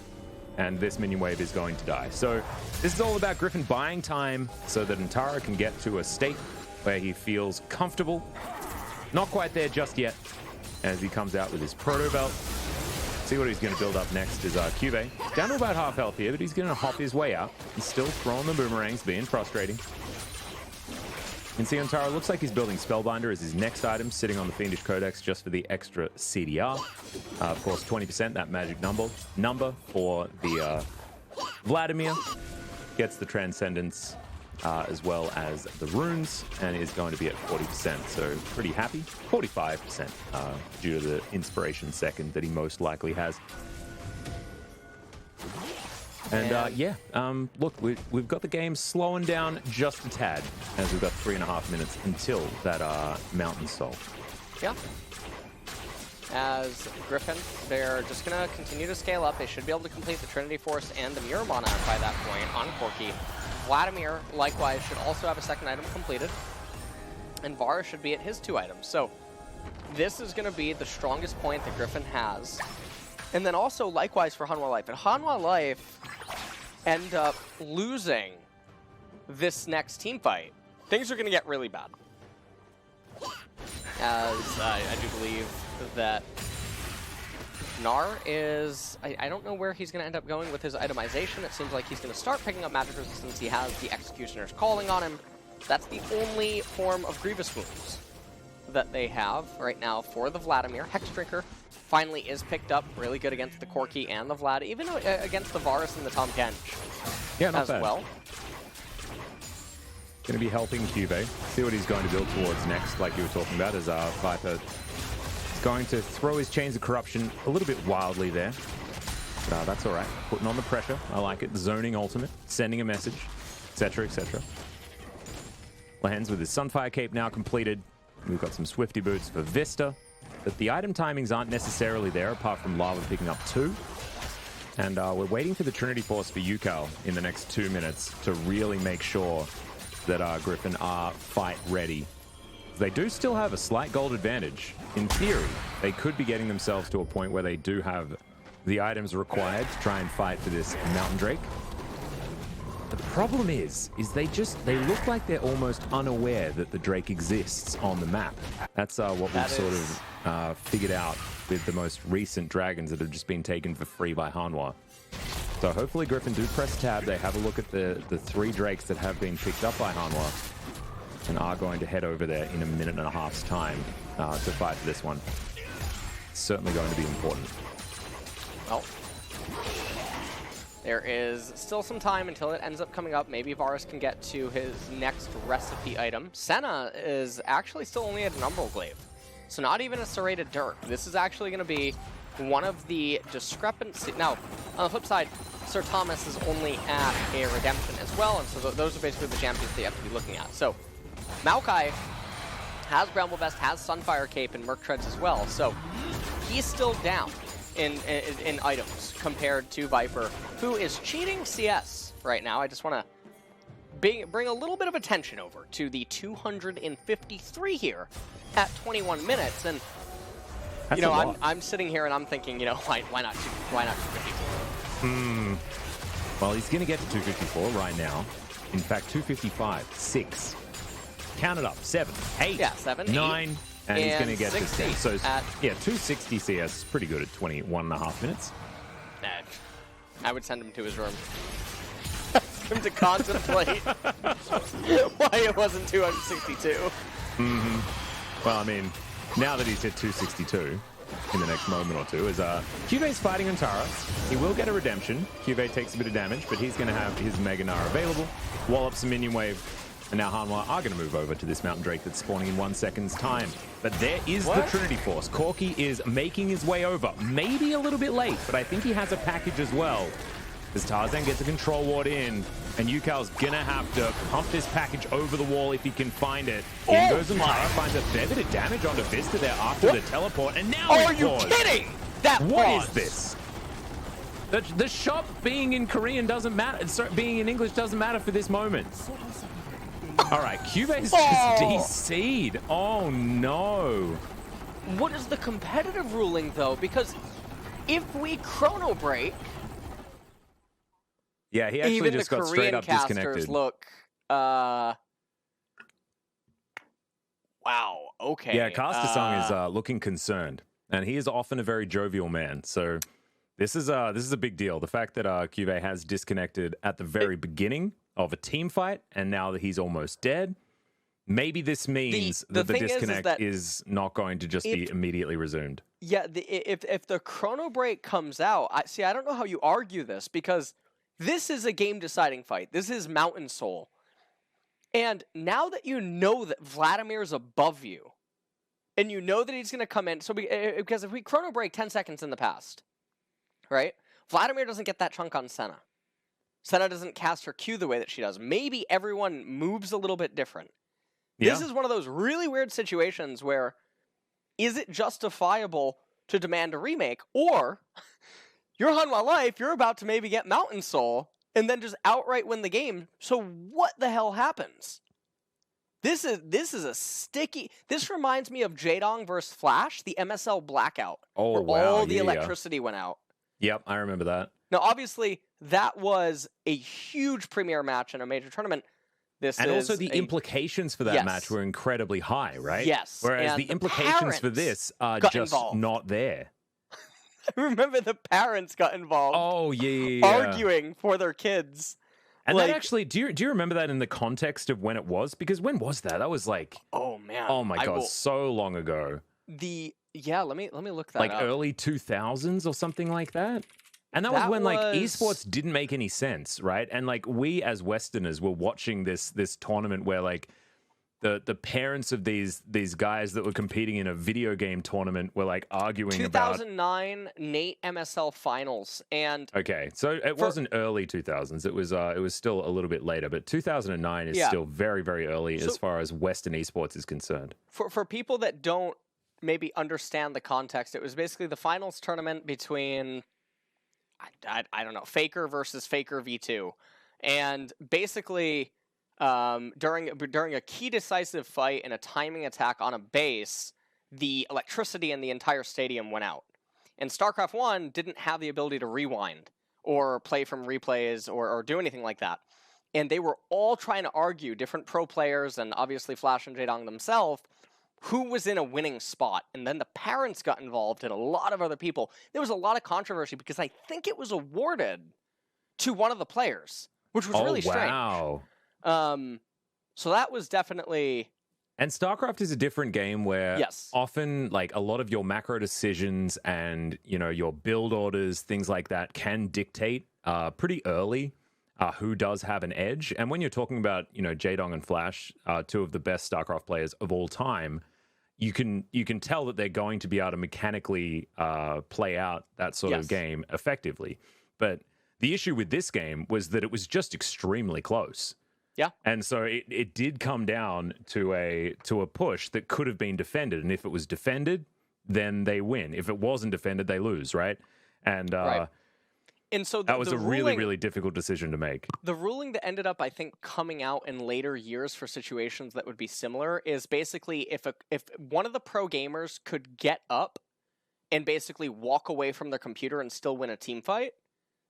A: and this minion wave is going to die. So this is all about Griffin buying time so that Antara can get to a state where he feels comfortable. Not quite there just yet, as he comes out with his proto belt. See what he's going to build up next is Cube. Down to about half health here, but he's going to hop his way out. He's still throwing the boomerangs, being frustrating. You can see Antara looks like he's building Spellbinder as his next item, sitting on the Fiendish Codex just for the extra CDR. Of course, 20%, that magic number for the Vladimir. Gets the Transcendence as well as the runes, and is going to be at 40%, so pretty happy. 45% due to the inspiration second that he most likely has. And look, we've got the game slowing down just a tad, as we've got 3.5 minutes until that mountain soul.
B: Yeah. As Griffin, they're just going to continue to scale up. They should be able to complete the Trinity Force and the Mirror Mana by that point on Corki. Vladimir, likewise, should also have a second item completed. And Varus should be at his 2 items. So this is going to be the strongest point that Griffin has. And then also, likewise, for Hanwha Life. If Hanwha Life end up losing this next team fight, things are going to get really bad. As I do believe that Gnar is... I don't know where he's going to end up going with his itemization. It seems like he's going to start picking up magic resistance. He has the Executioner's Calling on him. That's the only form of Grievous Wounds that they have right now for the Vladimir. Hex Drinker finally is picked up. Really good against the Corki and the Vlad, even against the Varus and the Tahm Kench
A: Not
B: as
A: bad.
B: well.
A: Going to be helping Cube. See what he's going to build towards next, like you were talking about, as Viper is going to throw his Chains of Corruption a little bit wildly there. But that's all right. Putting on the pressure. I like it. Zoning ultimate, sending a message, etc., etc. Lands with his Sunfire Cape now completed. We've got some Swifty Boots for Vista. But the item timings aren't necessarily there, apart from Lava picking up 2. And we're waiting for the Trinity Force for Yukal in the next 2 minutes to really make sure that Griffin are fight ready. They do still have a slight gold advantage. In theory, they could be getting themselves to a point where they do have the items required to try and fight for this Mountain Drake. The problem is they look like they're almost unaware that the Drake exists on the map. That's what we've sort of figured out with the most recent dragons that have just been taken for free by Hanwha. So hopefully Griffin do press tab. They have a look at the 3 drakes that have been picked up by Hanwha and are going to head over there in a minute and a half's time to fight for this one. It's certainly going to be important.
B: Well, there is still some time until it ends up coming up. Maybe Varus can get to his next recipe item. Senna is actually still only at an Umbral Glaive, so not even a serrated Dirk. This is actually going to be one of the discrepancies. Now, on the flip side, Sir Thomas is only at a Redemption as well, and so those are basically the champions that you have to be looking at. So, Maokai has Bramble Vest, has Sunfire Cape, and Merc Treads as well, so he's still down in items compared to Viper, who is cheating CS right now. I just want to bring a little bit of attention over to the 253 here at 21 minutes, and
A: That's
B: you know,
A: a lot.
B: I'm sitting here and I'm thinking, you know, why not 254?
A: Well, he's going to get to 254 right now. In fact, 255, 6. Count it up. 7, 8,
B: Yeah, 7,
A: 9, and he's going to get to
B: 60
A: 10. So,
B: at-
A: yeah, 260 CS is pretty good at 21.5 minutes.
B: Nah, I would send him to his room. Ask him to contemplate why it wasn't 262.
A: Well, I mean, now that he's hit 262 in the next moment or two, is QV's fighting Untara. He will get a redemption. QV takes a bit of damage, but he's going to have his Mega Gnar available, wallop some minion wave, and now Hanwha are going to move over to this Mountain Drake that's spawning in 1 second's time. But there is the Trinity Force. Corki is making his way over. Maybe a little bit late, but I think he has a package as well. As Tarzan gets a control ward in, and Yukal's gonna have to pump this package over the wall if he can find it. In goes Untara, finds a fair bit of damage onto Vista there after the teleport, and now
B: Are
A: it's
B: you
A: paused.
B: kidding? That
A: What
B: pause.
A: is this? The shop being in Korean doesn't matter. Sorry, being in English doesn't matter for this moment. All right, QV's just DC'd. Oh no.
B: What is the competitive ruling, though? Because if we chrono break,
A: Yeah, he actually
B: even
A: just
B: the
A: got straight
B: Korean
A: up
B: casters
A: disconnected.
B: look, wow, okay.
A: Yeah, Caster Song is looking concerned, and he is often a very jovial man. So this is a big deal. The fact that QV has disconnected at the very beginning of a team fight, and now that he's almost dead, maybe this means
B: the
A: that the
B: thing is
A: disconnect
B: that
A: is not going to just be immediately resumed.
B: Yeah, if the chrono break comes out, I don't know how you argue this, because this is a game-deciding fight. This is Mountain Soul. And now that you know that Vladimir's above you, and you know that he's going to come in, because if we chrono break 10 seconds in the past, right, Vladimir doesn't get that chunk on Senna. Senna doesn't cast her Q the way that she does. Maybe everyone moves a little bit different. This is one of those really weird situations where, is it justifiable to demand a remake, or you're Hanwha Life, you're about to maybe get Mountain Soul, and then just outright win the game, so what the hell happens? This is a sticky... This reminds me of Jaedong versus Flash, the MSL blackout,
A: Oh,
B: where
A: wow.
B: all the
A: Yeah.
B: electricity went out.
A: Yep, I remember that.
B: Now, obviously, that was a huge premier match in a major tournament.
A: And also the implications for that
B: Yes.
A: match were incredibly high, right?
B: Yes,
A: Whereas
B: and
A: the
B: the
A: implications for
B: parents
A: this are
B: got
A: just
B: involved.
A: not there.
B: I remember the parents got involved.
A: Oh, yeah.
B: Arguing for their kids.
A: And
B: like,
A: that actually, do you remember that in the context of when it was? Because when was that? That was like,
B: oh man,
A: oh my god, so long ago.
B: Let me look that
A: Like
B: up.
A: early 2000s or something like that. And that was when like esports didn't make any sense, right? And like we as Westerners were watching this tournament where like the parents of these guys that were competing in a video game tournament were like arguing about
B: 2009 Nate MSL finals, and
A: okay, so it wasn't early 2000s. It was still a little bit later, but 2009 is still very, very early as far as Western esports is concerned.
B: For people that don't maybe understand the context, it was basically the finals tournament between I don't know, Faker versus Faker V2, and basically during a key decisive fight and a timing attack on a base, the electricity in the entire stadium went out. And StarCraft 1 didn't have the ability to rewind or play from replays or do anything like that. And they were all trying to argue, different pro players and obviously Flash and Jaedong themselves, who was in a winning spot, and then the parents got involved and a lot of other people. There was a lot of controversy because I think it was awarded to one of the players, which was really strange.
A: Wow.
B: So that was definitely...
A: And StarCraft is a different game where often, like, a lot of your macro decisions and, you know, your build orders, things like that can dictate pretty early who does have an edge. And when you're talking about, you know, Jaedong and Flash, two of the best StarCraft players of all time, you can tell that they're going to be able to mechanically play out that sort of game effectively. But the issue with this game was that it was just extremely close.
B: Yeah.
A: And so it did come down to a push that could have been defended. And if it was defended, then they win. If it wasn't defended, they lose, right? And
B: and so
A: that was a really, really difficult decision to make.
B: The ruling that ended up, I think, coming out in later years for situations that would be similar is basically if one of the pro gamers could get up and basically walk away from their computer and still win a team fight,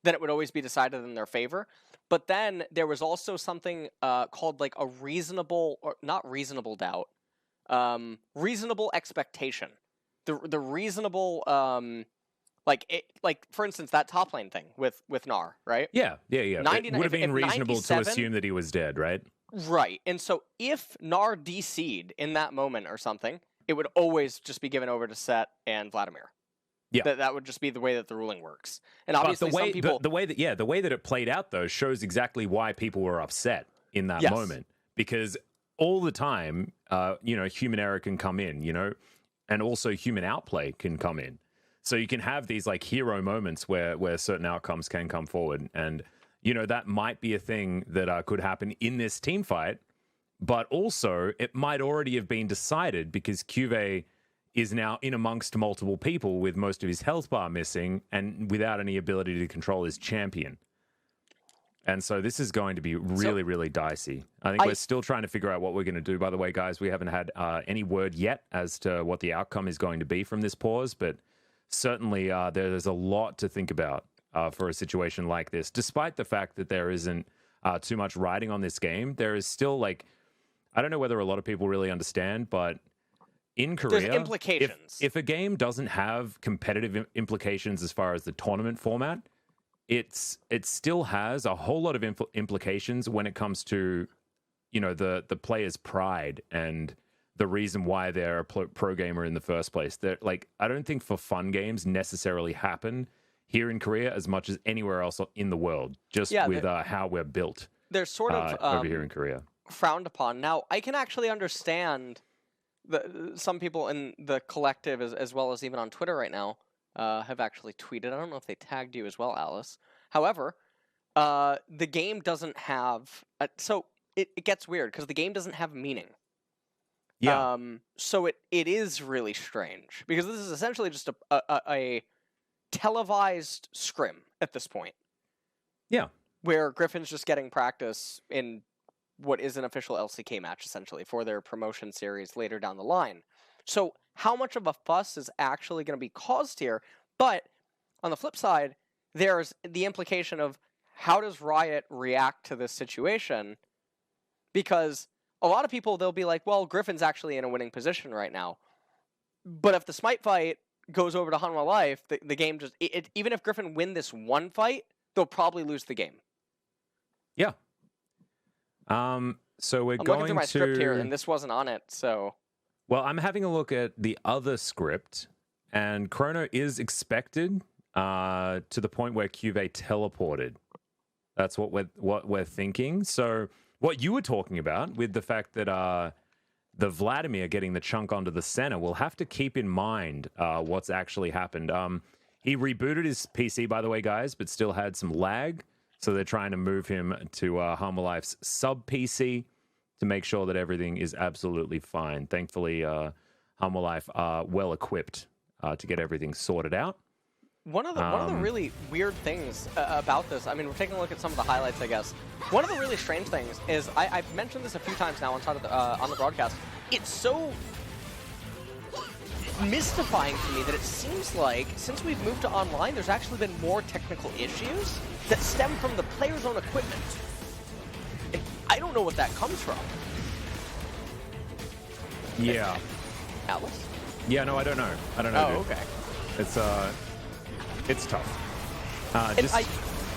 B: then it would always be decided in their favor. But then there was also something called like a reasonable, or not reasonable doubt, reasonable expectation. The reasonable, like for instance, that top lane thing with Gnar, right?
A: Yeah. It would have been reasonable to assume that he was dead, right?
B: Right. And so if Gnar DC'd in that moment or something, it would always just be given over to Set and Vladimir.
A: Yeah,
B: that would just be the way that the ruling works. And obviously, some people
A: the way that it played out though shows exactly why people were upset in that moment, because all the time, you know, human error can come in, you know, and also human outplay can come in. So you can have these like hero moments where certain outcomes can come forward, and you know that might be a thing that could happen in this team fight, but also it might already have been decided because Cuvée is now in amongst multiple people with most of his health bar missing and without any ability to control his champion. And so this is going to be really, really dicey. I think we're still trying to figure out what we're going to do. By the way, guys, we haven't had any word yet as to what the outcome is going to be from this pause, but certainly there's a lot to think about for a situation like this. Despite the fact that there isn't too much riding on this game, there is still, like, I don't know whether a lot of people really understand, but in Korea,
B: there's implications.
A: If a game doesn't have competitive implications as far as the tournament format, it still has a whole lot of implications when it comes to, you know, the player's pride and the reason why they're a pro gamer in the first place. That, like, I don't think for fun games necessarily happen here in Korea as much as anywhere else in the world. Just with how we're built.
B: They're sort of
A: over here in Korea
B: frowned upon. Now, I can actually understand. Some people in the collective, as well as even on Twitter right now, have actually tweeted. I don't know if they tagged you as well, Alice. However, the game doesn't have... so it gets weird, because the game doesn't have meaning.
A: Yeah.
B: So it is really strange, because this is essentially just a televised scrim at this point.
A: Yeah.
B: Where Griffin's just getting practice in what is an official LCK match, essentially, for their promotion series later down the line. So how much of a fuss is actually going to be caused here? But on the flip side, there's the implication of how does Riot react to this situation? Because a lot of people, they'll be like, well, Griffin's actually in a winning position right now. But if the Smite fight goes over to Hanwha Life, the game just... even if Griffin win this one fight, they'll probably lose the game.
A: Yeah. So we're
B: I'm
A: going
B: looking through my script here, and this wasn't on it, so...
A: Well, I'm having a look at the other script, and Chrono is expected to the point where Cuvée teleported. That's what we're thinking. So what you were talking about with the fact that the Vladimir getting the chunk onto the center, we'll have to keep in mind what's actually happened. He rebooted his PC, by the way, guys, but still had some lag. So they're trying to move him to Hanwha Life's sub-PC to make sure that everything is absolutely fine. Thankfully, Hanwha Life are well-equipped to get everything sorted out.
B: One of the really weird things about this, I mean, we're taking a look at some of the highlights, I guess. One of the really strange things is, I've mentioned this a few times now on the broadcast, it's so mystifying to me that it seems like, since we've moved to online, there's actually been more technical issues that stem from the player's own equipment. And I don't know what that comes from.
A: Yeah.
B: Atlas?
A: Yeah, no, I don't know. I don't know.
B: Oh,
A: dude.
B: okay.
A: It's tough.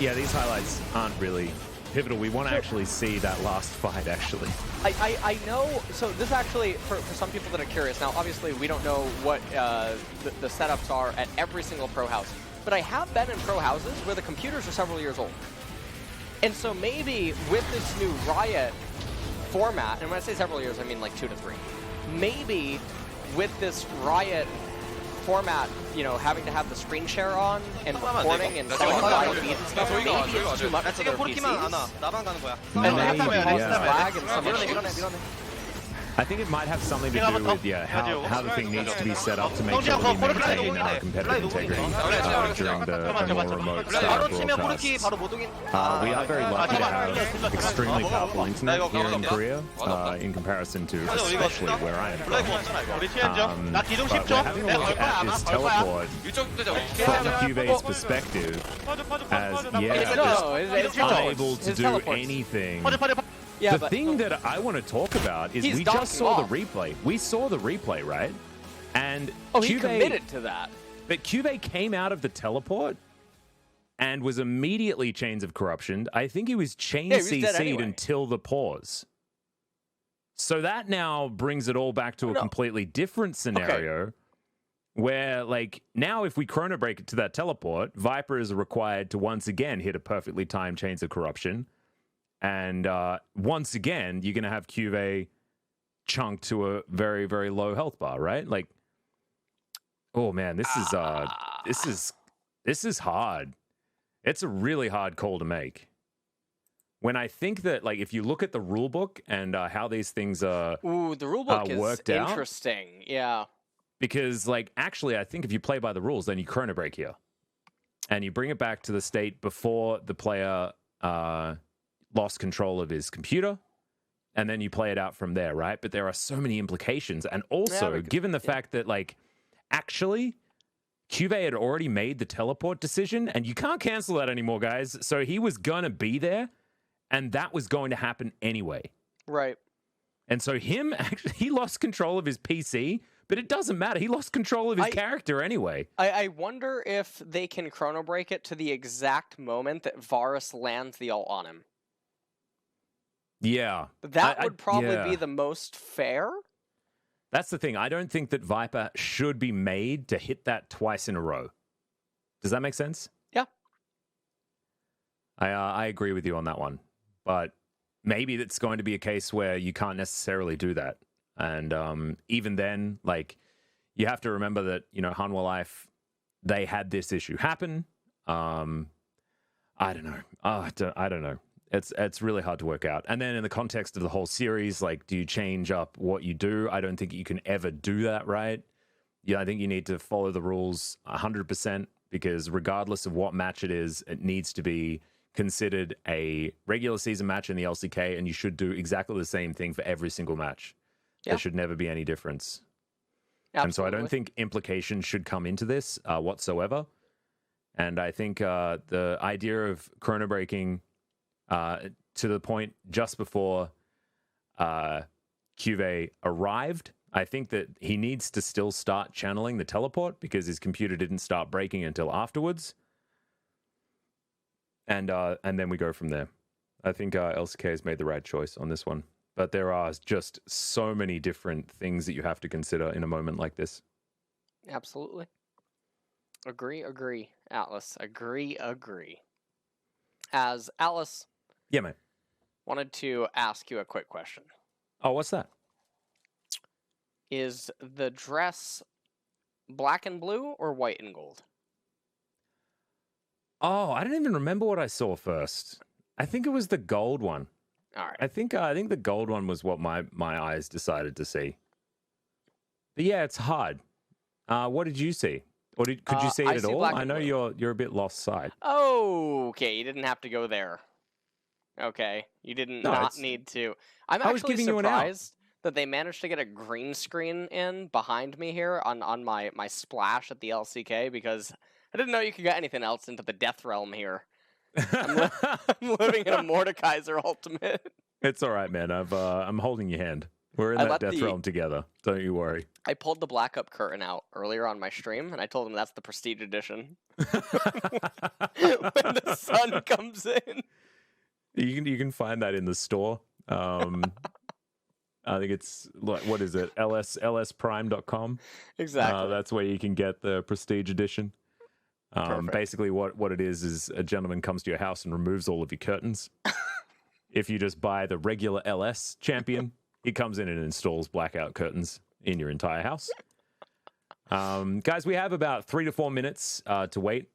A: Yeah, these highlights aren't really pivotal. We want to actually see that last fight, actually.
B: I know, so this actually, for some people that are curious, now obviously we don't know what the setups are at every single pro house, but I have been in pro houses where the computers are several years old. And so maybe with this new Riot format, and when I say several years, I mean like 2 to 3, maybe with this Riot format, you know, having to have the screen share on and recording and live feeds and stuff, maybe it's too much for their PCs.
C: 나만 가는 거야.
B: And they have to pause
A: yeah.
B: this lag and some issues.
A: I think it might have something to do with how the thing needs to be set up to make sure that we maintain competitive integrity during the more remote style broadcasts. We are very lucky to have extremely powerful internet here in Korea in comparison to especially where I am from. But we're having a look at this teleport from Cube's perspective as, just unable to do anything.
B: Yeah,
A: the thing that I want to talk about is we just saw the replay. We saw the replay, right? And
B: he committed to that.
A: But Cube came out of the teleport and was immediately Chains of Corruption. I think he was chain CC'd anyway until the pause. So that now brings it all back to a completely different scenario where, like, now if we chrono break it to that teleport, Viper is required to once again hit a perfectly timed Chains of Corruption. And once again, you're going to have QV chunked to a very, very low health bar, right? Like, oh man, this is hard. It's a really hard call to make. When I think that, like, if you look at the rule book and how these things are
B: the rule book is interesting.
A: Out,
B: yeah.
A: Because, like, actually, I think if you play by the rules, then you chrono break here. And you bring it back to the state before the player lost control of his computer, and then you play it out from there, right? But there are so many implications. And also, given the fact that, like, actually, Cube had already made the teleport decision, and you can't cancel that anymore, guys. So he was going to be there, and that was going to happen anyway.
B: Right.
A: And so he lost control of his PC, but it doesn't matter. He lost control of his character anyway.
B: I wonder if they can chrono break it to the exact moment that Varus lands the ult on him.
A: Yeah.
B: That would probably be the most fair.
A: That's the thing. I don't think that Viper should be made to hit that twice in a row. Does that make sense?
B: Yeah.
A: I agree with you on that one. But maybe it's going to be a case where you can't necessarily do that. And even then, like, you have to remember that, you know, Hanwha Life, they had this issue happen. I don't know. I don't know. It's really hard to work out. And then in the context of the whole series, like, do you change up what you do? I don't think you can ever do that, right? Yeah, I think you need to follow the rules 100% because regardless of what match it is, it needs to be considered a regular season match in the LCK, and you should do exactly the same thing for every single match. Yeah. There should never be any difference. Absolutely. And so I don't think implication should come into this whatsoever. And I think the idea of chrono breaking to the point just before Cube arrived, I think that he needs to still start channeling the teleport because his computer didn't start breaking until afterwards. And then we go from there. I think LCK has made the right choice on this one. But there are just so many different things that you have to consider in a moment like this.
B: Absolutely. Agree, Atlas. Agree. As Atlas...
A: Yeah, mate.
B: Wanted to ask you a quick question.
A: Oh, what's that?
B: Is the dress black and blue or white and gold?
A: Oh, I don't even remember what I saw first. I think it was the gold one.
B: All right.
A: I think the gold one was what my eyes decided to see. But yeah, it's hard. What did you see? Or could you see it at all? I know you're a bit lost sight.
B: Oh, okay. You didn't have to go there. Okay, you didn't need to. I'm actually surprised that they managed to get a green screen in behind me here on my splash at the LCK because I didn't know you could get anything else into the Death Realm here. I'm living in a Mordekaiser ultimate.
A: It's all right, man. I'm holding your hand. We're in
B: I
A: that
B: let
A: death
B: the-
A: realm together. Don't you worry.
B: I pulled the Black Up curtain out earlier on my stream, and I told him that's the Prestige Edition. When the sun comes in.
A: You can find that in the store. I think it's what is it? lsprime.com.
B: Exactly.
A: That's where you can get the Prestige Edition.
B: Perfect.
A: Basically, what it is a gentleman comes to your house and removes all of your curtains. If you just buy the regular LS champion, he comes in and installs blackout curtains in your entire house. Guys, we have about 3 to 4 minutes to wait.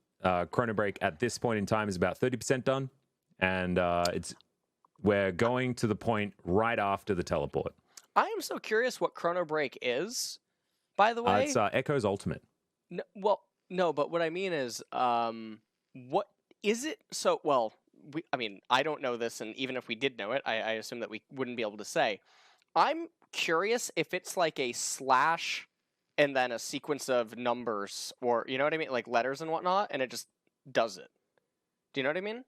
A: Chrono-break at this point in time is about 30% done, and we're going to the point right after the teleport.
B: I am so curious what Chrono-break is, by the way.
A: It's Echo's Ultimate.
B: No, well, no, but what I mean is, what is it? So, well, I don't know this, and even if we did know it, I assume that we wouldn't be able to say. I'm curious if it's like a slash and then a sequence of numbers, or, you know what I mean? Like letters and whatnot, and it just does it. Do you know what I mean?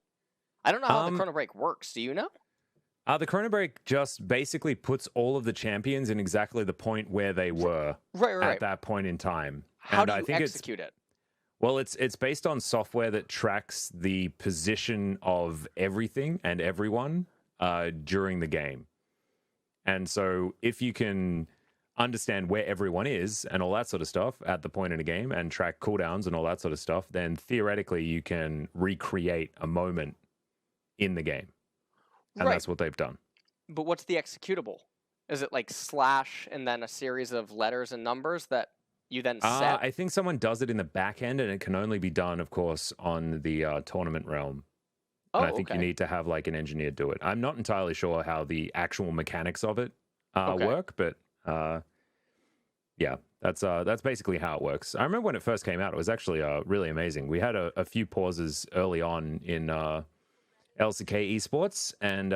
B: I don't know how the Chrono-break works. Do you know?
A: The Chrono-break just basically puts all of the champions in exactly the point where they were at that point in time.
B: How
A: and
B: do
A: I
B: you
A: think
B: execute it?
A: Well, it's based on software that tracks the position of everything and everyone during the game. And so if you can understand where everyone is and all that sort of stuff at the point in a game and track cooldowns and all that sort of stuff, then theoretically you can recreate a moment in the game. And that's what they've done.
B: But what's the executable? Is it like slash and then a series of letters and numbers that you then set?
A: I think someone does it in the back end, and it can only be done, of course, on the tournament realm. And I think you need to have like an engineer do it. I'm not entirely sure how the actual mechanics of it work, but yeah, that's basically how it works. I remember when it first came out, it was actually really amazing. We had a few pauses early on in LCK Esports, and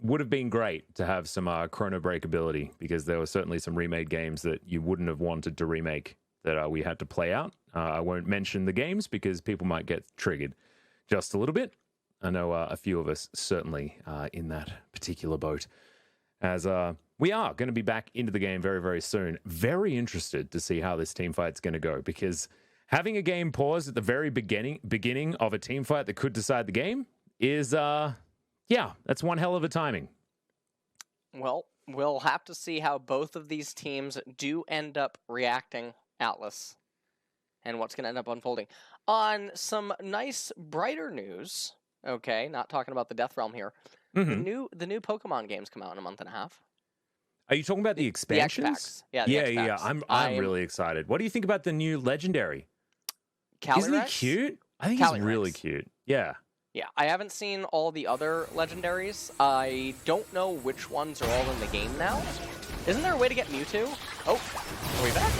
A: would have been great to have some Chrono-break ability, because there were certainly some remade games that you wouldn't have wanted to remake that we had to play out. I won't mention the games because people might get triggered just a little bit. I know a few of us certainly in that particular boat, as we are going to be back into the game very, very soon. Very interested to see how this team fight's going to go, because having a game pause at the very beginning of a team fight that could decide the game is, that's one hell of a timing.
B: Well, we'll have to see how both of these teams do end up reacting, Atlas, and what's going to end up unfolding. On some nice, brighter news, okay, not talking about the Death Realm here, the new Pokemon games come out in a month and a half.
A: Are you talking about the expansions?
B: The X-Packs. Yeah,
A: yeah. I'm really excited. What do you think about the new Legendary? Isn't he cute? I think he's really cute. Yeah.
B: Yeah, I haven't seen all the other legendaries. I don't know which ones are all in the game now. Isn't there a way to get Mewtwo? Oh, are we back?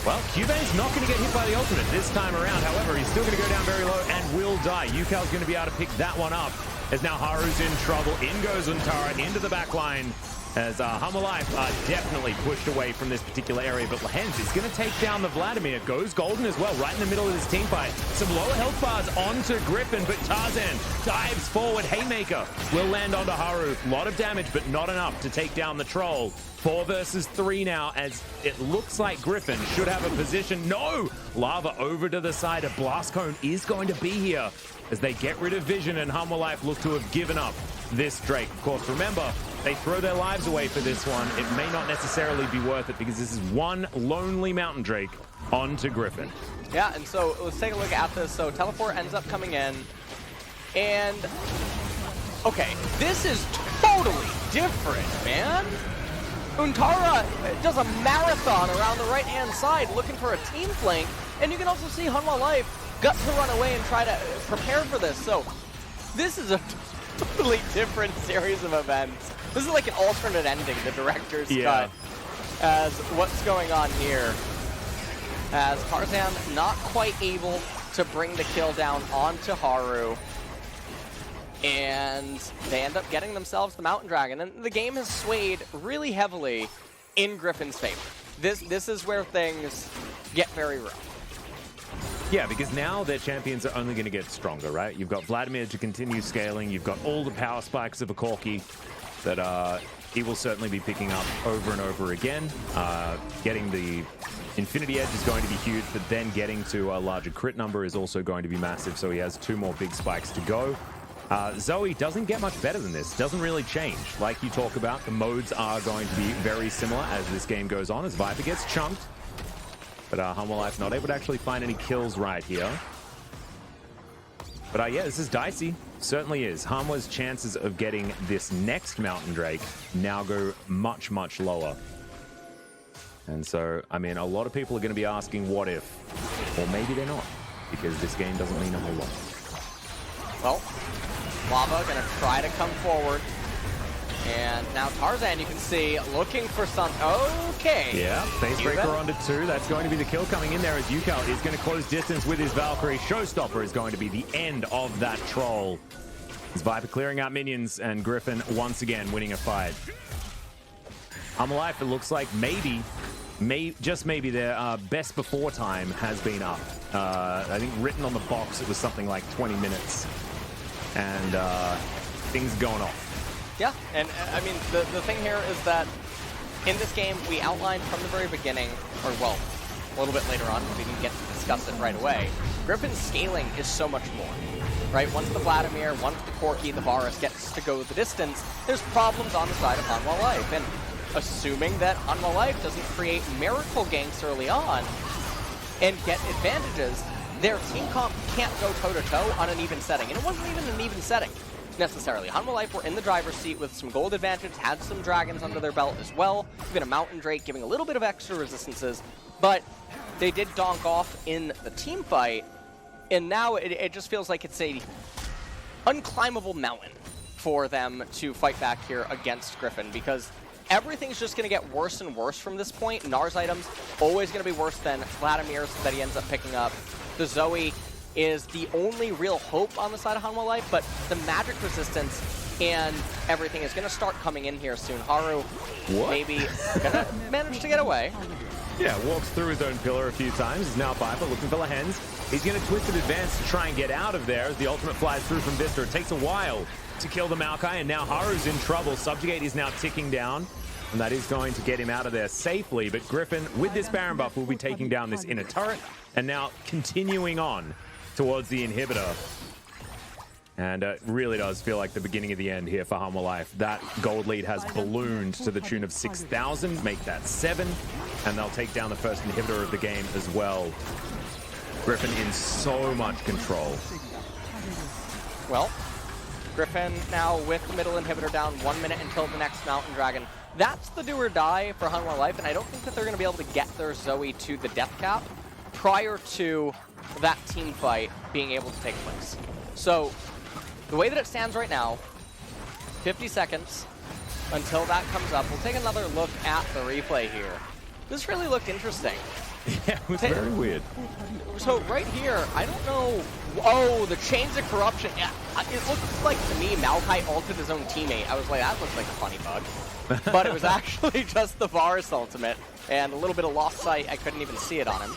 A: Well, Cubane's not going to get hit by the ultimate this time around. However, he's still going to go down very low and will die. Yukal's going to be able to pick that one up, as now Haru's in trouble. In goes Untara into the back line, as Hanwha Life are definitely pushed away from this particular area. But Lehens is going to take down the Vladimir. Goes Golden as well, right in the middle of this team fight. Some lower health bars onto Griffin, but Tarzan dives forward. Haymaker will land onto Haru. A lot of damage, but not enough to take down the Troll. 4 versus 3 now, as it looks like Griffin should have a position. No! Lava over to the side. A Blast Cone is going to be here as they get rid of Vision, and Hanwha Life look to have given up this Drake. Of course, remember, they throw their lives away for this one. It may not necessarily be worth it, because this is one lonely Mountain Drake onto Griffin.
B: Yeah, and so let's take a look at this. So Teleport ends up coming in, and okay, this is totally different, man. Untara does a marathon around the right-hand side looking for a team flank, and you can also see Hanwha Life got to run away and try to prepare for this. So this is a totally different series of events. This is like an alternate ending the director's cut as what's going on here. As Tarzan not quite able to bring the kill down onto Haru. And they end up getting themselves the Mountain Dragon. And the game has swayed really heavily in Griffin's favor. This is where things get very rough.
A: Yeah, because now their champions are only going to get stronger, right? You've got Vladimir to continue scaling. You've got all the power spikes of a Corki that he will certainly be picking up over and over again. Getting the Infinity Edge is going to be huge, but then getting to a larger crit number is also going to be massive, so he has 2 more big spikes to go. Zoe doesn't get much better than this, doesn't really change. Like you talk about, the modes are going to be very similar as this game goes on, as Viper gets chunked. But Hanwha Life not able to actually find any kills right here. But yeah, this is dicey. Certainly is. Hanwha's chances of getting this next Mountain Drake now go much, much lower. And so, I mean, a lot of people are going to be asking what if, or maybe they're not, because this game doesn't mean a whole lot.
B: Well, Lava going to try to come forward. And now Tarzan, you can see, looking for some... Okay.
A: Yeah, Facebreaker onto 2. That's going to be the kill coming in there as Yukal is going to close distance with his Valkyrie. Showstopper is going to be the end of that troll. As Viper clearing out minions and Griffin once again winning a fight. Hanwha Life, it looks like just maybe their best before time has been up. I think written on the box it was something like 20 minutes. And things going off.
B: Yeah, and I mean, the thing here is that in this game, we outlined from the very beginning, or well, a little bit later on, we didn't get to discuss it right away, Griffin's scaling is so much more, right? Once the Vladimir, once the Corki, the Varus gets to go the distance, there's problems on the side of Hanwha Life, and assuming that Hanwha Life doesn't create miracle ganks early on and get advantages, their team comp can't go toe-to-toe on an even setting, and it wasn't even an even setting. Necessarily. Hanwha Life were in the driver's seat with some gold advantage, had some dragons under their belt as well, even a Mountain Drake giving a little bit of extra resistances, but they did donk off in the team fight, and now it just feels like it's a unclimbable mountain for them to fight back here against Griffin, because everything's just going to get worse and worse from this point. Nar's items always going to be worse than Vladimir's that he ends up picking up. The Zoe is the only real hope on the side of Hanwha Life, but the magic resistance and everything is going to start coming in here soon. Haru maybe going to manage to get away.
A: Yeah, walks through his own pillar a few times. Is now Viper looking for Lehens. He's going to Twisted Advance to try and get out of there as the ultimate flies through from Vista. It takes a while to kill the Maokai, and now Haru's in trouble. Subjugate is now ticking down, and that is going to get him out of there safely. But Griffin, with this Baron buff, will be taking down this inner turret, and now continuing on towards the inhibitor. And it really does feel like the beginning of the end here for Hanwha Life. That gold lead has ballooned to the tune of 6,000, make that 7, and they'll take down the first inhibitor of the game as well. Griffin in so much control.
B: Well, Griffin now with the middle inhibitor down, 1 minute until the next Mountain Dragon. That's the do or die for Hanwha Life, and I don't think that they're going to be able to get their Zoe to the death cap prior to that team fight being able to take place. So the way that it stands right now, 50 seconds until that comes up. We'll take another look at the replay here. This really looked interesting.
A: Yeah, it was very weird.
B: So right here, I don't know. Oh, the Chains of Corruption. Yeah, it looked like to me Maokai ulted his own teammate. I was like, that looks like a funny bug. But it was actually just the Varus ultimate and a little bit of lost sight. I couldn't even see it on him.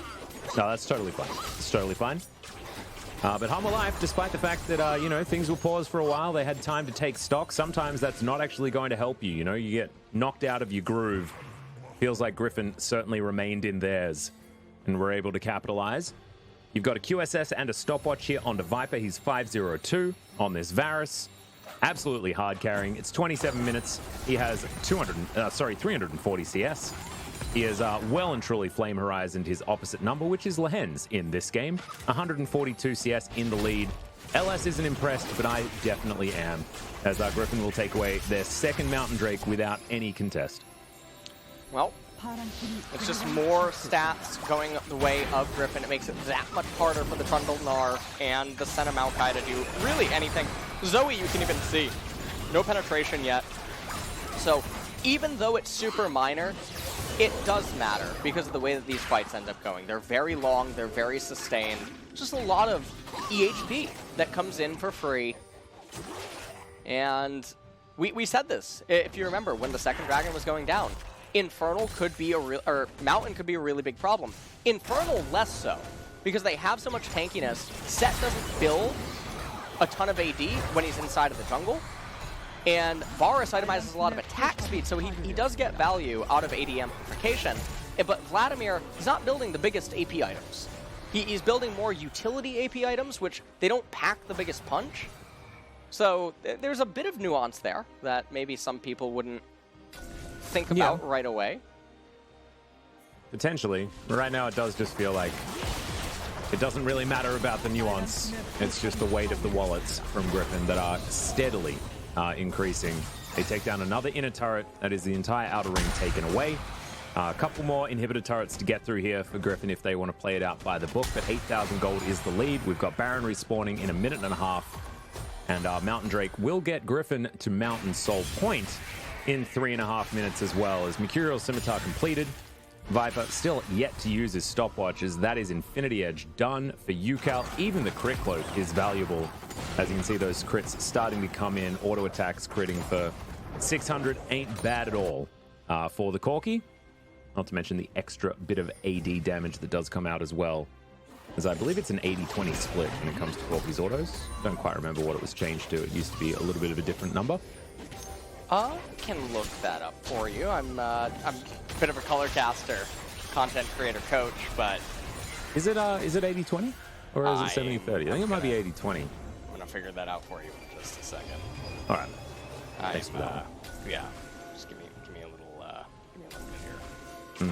A: No, that's totally fine. It's totally fine. But Hanwha Life, despite the fact that, you know, things will pause for a while, they had time to take stock. Sometimes that's not actually going to help you. You know, you get knocked out of your groove. Feels like Griffin certainly remained in theirs and were able to capitalize. You've got a QSS and a stopwatch here onto Viper. He's 502 on this Varus. Absolutely hard carrying. It's 27 minutes. He has 340 CS. He is well and truly Flame Horizoned his opposite number, which is Lehens in this game. 142 CS in the lead. LS isn't impressed, but I definitely am, as Griffin will take away their second Mountain Drake without any contest.
B: Well, it's just more stats going the way of Griffin. It makes it that much harder for the Trundle Gnar and the Senna Maokai to do really anything. Zoe, you can even see. No penetration yet. So even though it's super minor, it does matter because of the way that these fights end up going. They're very long, they're very sustained. Just a lot of EHP that comes in for free. And we said this, if you remember, when the second dragon was going down. Infernal could be Mountain could be a really big problem. Infernal less so, because they have so much tankiness. Set doesn't build a ton of AD when he's inside of the jungle. And Varus itemizes a lot of attack speed, so he does get value out of AD amplification. But Vladimir is not building the biggest AP items. He's building more utility AP items, which they don't pack the biggest punch. So there's a bit of nuance there that maybe some people wouldn't think about right away.
A: Potentially. But right now it does just feel like it doesn't really matter about the nuance. It's just the weight of the wallets from Griffin that are steadily increasing. They take down another inner turret. That is the entire outer ring taken away. A couple more inhibitor turrets to get through here for Griffin if they want to play it out by the book, but 8,000 gold is the lead. We've got Baron respawning in a minute and a half, and Mountain Drake will get Griffin to Mountain Soul Point in 3.5 minutes as well, as Mercurial Scimitar completed. Viper still yet to use his stopwatches. That is Infinity Edge done for UCal. Even the crit cloak is valuable. As you can see, those crits starting to come in. Auto attacks critting for 600 ain't bad at all for the Corki. Not to mention the extra bit of AD damage that does come out as well, as I believe it's an 80-20 split when it comes to Corki's autos. Don't quite remember what it was changed to. It used to be a little bit of a different number.
B: I can look that up for you. I'm a bit of a color caster, content creator coach, but...
A: Is it 80-20? Or is it 70-30? I think it might be 80-20.
B: I'm gonna figure that out for you in just a second.
A: All right. Thanks for that.
B: Yeah. Just give me a little bit here.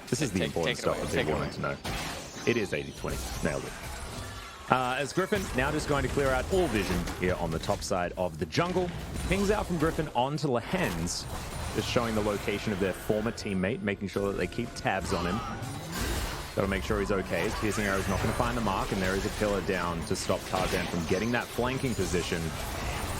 A: This is the important stuff that people wanted to know. It is 80-20. Nailed it. As Griffin now just going to clear out all vision here on the top side of the jungle. Pings out from Griffin onto Lehens, just showing the location of their former teammate, making sure that they keep tabs on him. Got to make sure he's okay. His piercing arrow is not going to find the mark, and there is a pillar down to stop Tarzan from getting that flanking position.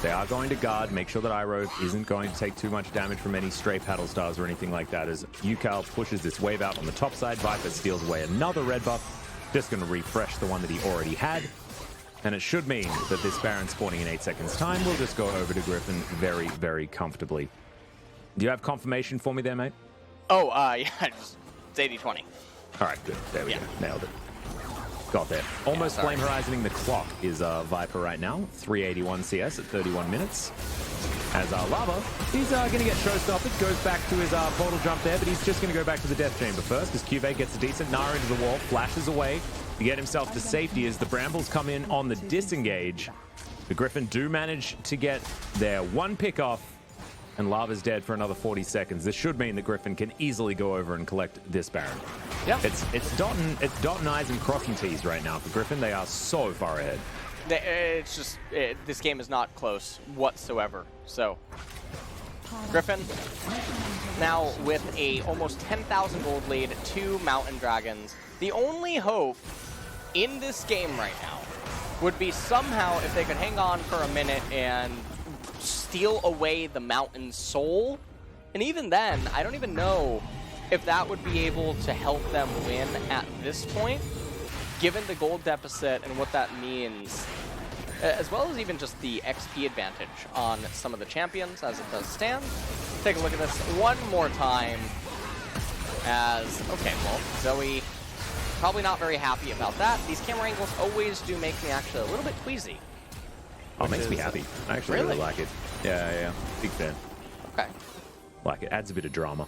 A: They are going to guard, make sure that Iroh isn't going to take too much damage from any stray paddle stars or anything like that, as UCal pushes this wave out on the top side. Viper steals away another red buff. Just going to refresh the one that he already had. And it should mean that this Baron spawning in 8 seconds time will just go over to Griffin very, very comfortably. Do you have confirmation for me there, mate?
B: Oh, yeah, it's 80-20.
A: All right, good. There we go. Nailed it. Got there. Almost flame horizoning the clock is Viper right now. 381 CS at 31 minutes. As Lava, he's going to get showstopped. Goes back to his portal jump there, but he's just going to go back to the death chamber first, as Cuvee gets a decent Nara into the wall, flashes away to get himself to safety as the Brambles come in on the disengage. The Griffin do manage to get their one pick off, and Lava's dead for another 40 seconds. This should mean that Griffin can easily go over and collect this Baron.
B: Yeah.
A: It's dotting I's and crossing T's right now for Griffin. They are so far ahead.
B: It's just, this game is not close whatsoever. So, Griffin now with a almost 10,000 gold lead, 2 Mountain Dragons. The only hope in this game right now would be somehow if they could hang on for a minute and steal away the Mountain Soul. And even then, I don't even know if that would be able to help them win at this point, given the gold deficit and what that means, as well as even just the XP advantage on some of the champions as it does stand. Take a look at this one more time as, okay, well, Zoe probably not very happy about that. These camera angles always do make me actually a little bit queasy.
A: Oh, it makes me happy. I actually really like it. Yeah. Big fan.
B: Okay.
A: Like it. Adds a bit of drama.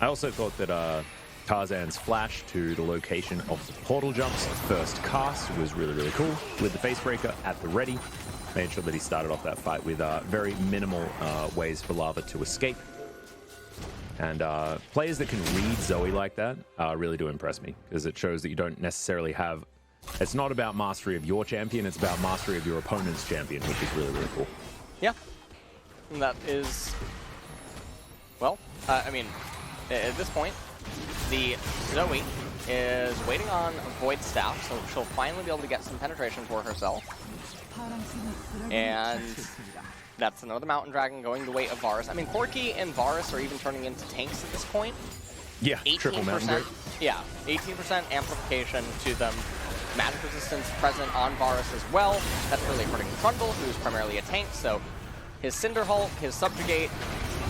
A: I also thought that Tarzan's flash to the location of the portal jumps first cast was really, really cool. With the facebreaker at the ready, made sure that he started off that fight with very minimal ways for Lava to escape. And players that can read Zoe like that really do impress me, because it shows that you don't necessarily have... It's not about mastery of your champion, it's about mastery of your opponent's champion, which is really, really cool.
B: Yeah. And that is... Well, I mean, at this point, the Zoe is waiting on Void Staff, so she'll finally be able to get some penetration for herself. And that's another Mountain Dragon going the way of Varus. I mean, Corki and Varus are even turning into tanks at this point.
A: Yeah, triple Mountain Drake.
B: Yeah, 18% amplification to them. Magic resistance present on Varus as well. That's really hurting Trundle, who's primarily a tank, so his Cinder Hulk, his Subjugate,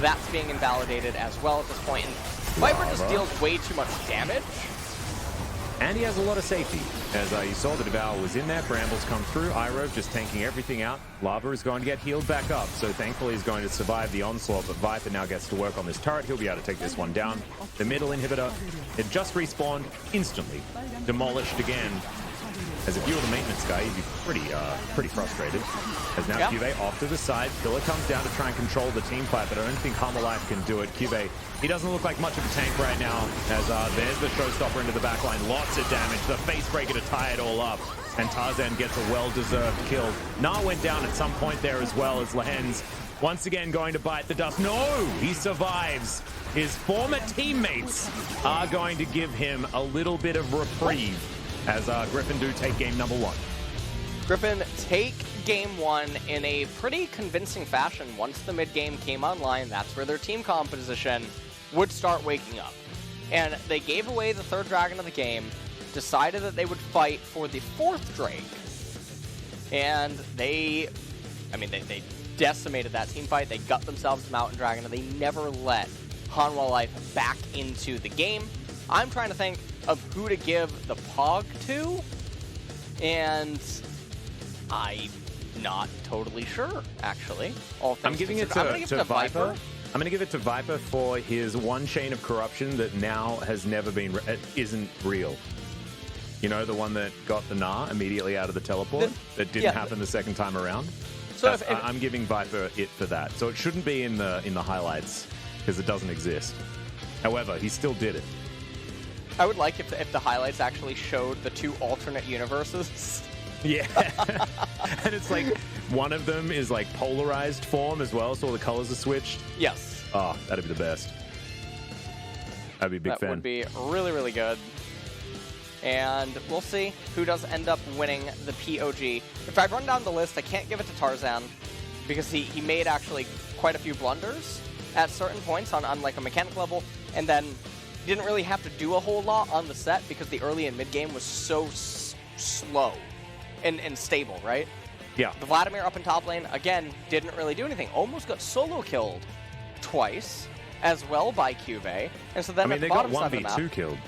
B: that's being invalidated as well at this point. And Viper just deals way too much damage.
A: And he has a lot of safety. As you saw, the Devour was in there. Brambles come through. Iroh just tanking everything out. Lava is going to get healed back up. So thankfully he's going to survive the onslaught. But Viper now gets to work on this turret. He'll be able to take this one down. The middle inhibitor, it just respawned instantly. Demolished again. As if you were the maintenance guy, you'd be pretty frustrated. As now Cube off to the side. Pillar comes down to try and control the team fight, but I don't think Hanwha Life can do it. Cube, he doesn't look like much of a tank right now. As there's the showstopper into the backline. Lots of damage. The face breaker to tie it all up. And Tarzan gets a well-deserved kill. Na went down at some point there as well, as Lehens once again going to bite the dust. No! He survives. His former teammates are going to give him a little bit of reprieve as Griffin do take game number 1.
B: Griffin take game 1 in a pretty convincing fashion. Once the mid-game came online, that's where their team composition would start waking up. And they gave away the 3rd dragon of the game, decided that they would fight for the 4th Drake. And they decimated that team fight. They got themselves the Mountain Dragon, and they never let Hanwha Life back into the game. I'm trying to think of who to give the Pog to, and I'm not totally sure, actually.
A: I'm giving it to Viper. I'm going to give it to Viper for his one chain of corruption that now has never been, isn't real. You know, the one that got the Na immediately out of the teleport that didn't happen the second time around. So I'm giving Viper it for that. So it shouldn't be in the highlights because it doesn't exist. However, he still did it.
B: I would like if the highlights actually showed the 2 alternate universes.
A: Yeah. And it's like one of them is like polarized form as well, so all the colors are switched.
B: Yes.
A: Oh, that'd be the best. I'd be a big fan.
B: That would be really, really good. And we'll see who does end up winning the POG. If I run down the list, I can't give it to Tarzan because he made actually quite a few blunders at certain points on like a mechanic level, and then didn't really have to do a whole lot on the set because the early and mid game was so slow and stable, right?
A: Yeah.
B: The Vladimir up in top lane, again, didn't really do anything. Almost got solo killed twice as well by Cube. And so then at the bottom side of the map,
A: they got 1v2 killed.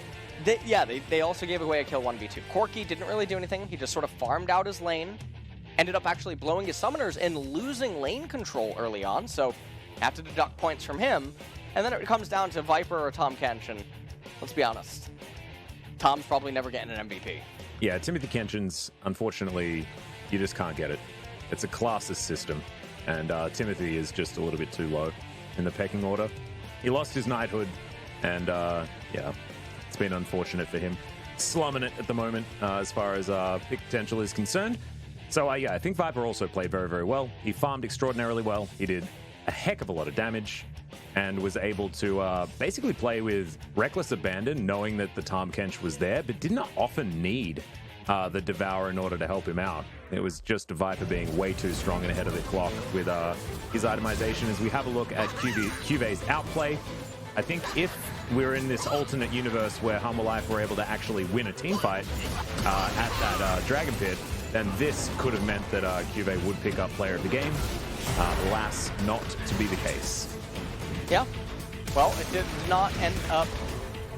B: They also gave away a kill 1v2. Corki didn't really do anything. He just sort of farmed out his lane, ended up actually blowing his summoners and losing lane control early on, so have to deduct points from him. And then it comes down to Viper or Tahm Kench, and let's be honest, Tom's probably never getting an MVP.
A: Yeah, Timothy Kenshin's, unfortunately, you just can't get it. It's a classes system, and Timothy is just a little bit too low in the pecking order. He lost his knighthood, and yeah, it's been unfortunate for him. Slumming it at the moment as far as pick potential is concerned. So yeah, I think Viper also played very, very well. He farmed extraordinarily well. He did a heck of a lot of damage and was able to basically play with reckless abandon, knowing that the Tahm Kench was there, but did not often need the Devourer in order to help him out. It was just Viper being way too strong and ahead of the clock with his itemization. As we have a look at QV's outplay, I think if we're in this alternate universe where Hanwha Life were able to actually win a team fight at that Dragon Pit, then this could have meant that QV would pick up player of the game. Alas, not to be the case.
B: Yeah. Well, it did not end up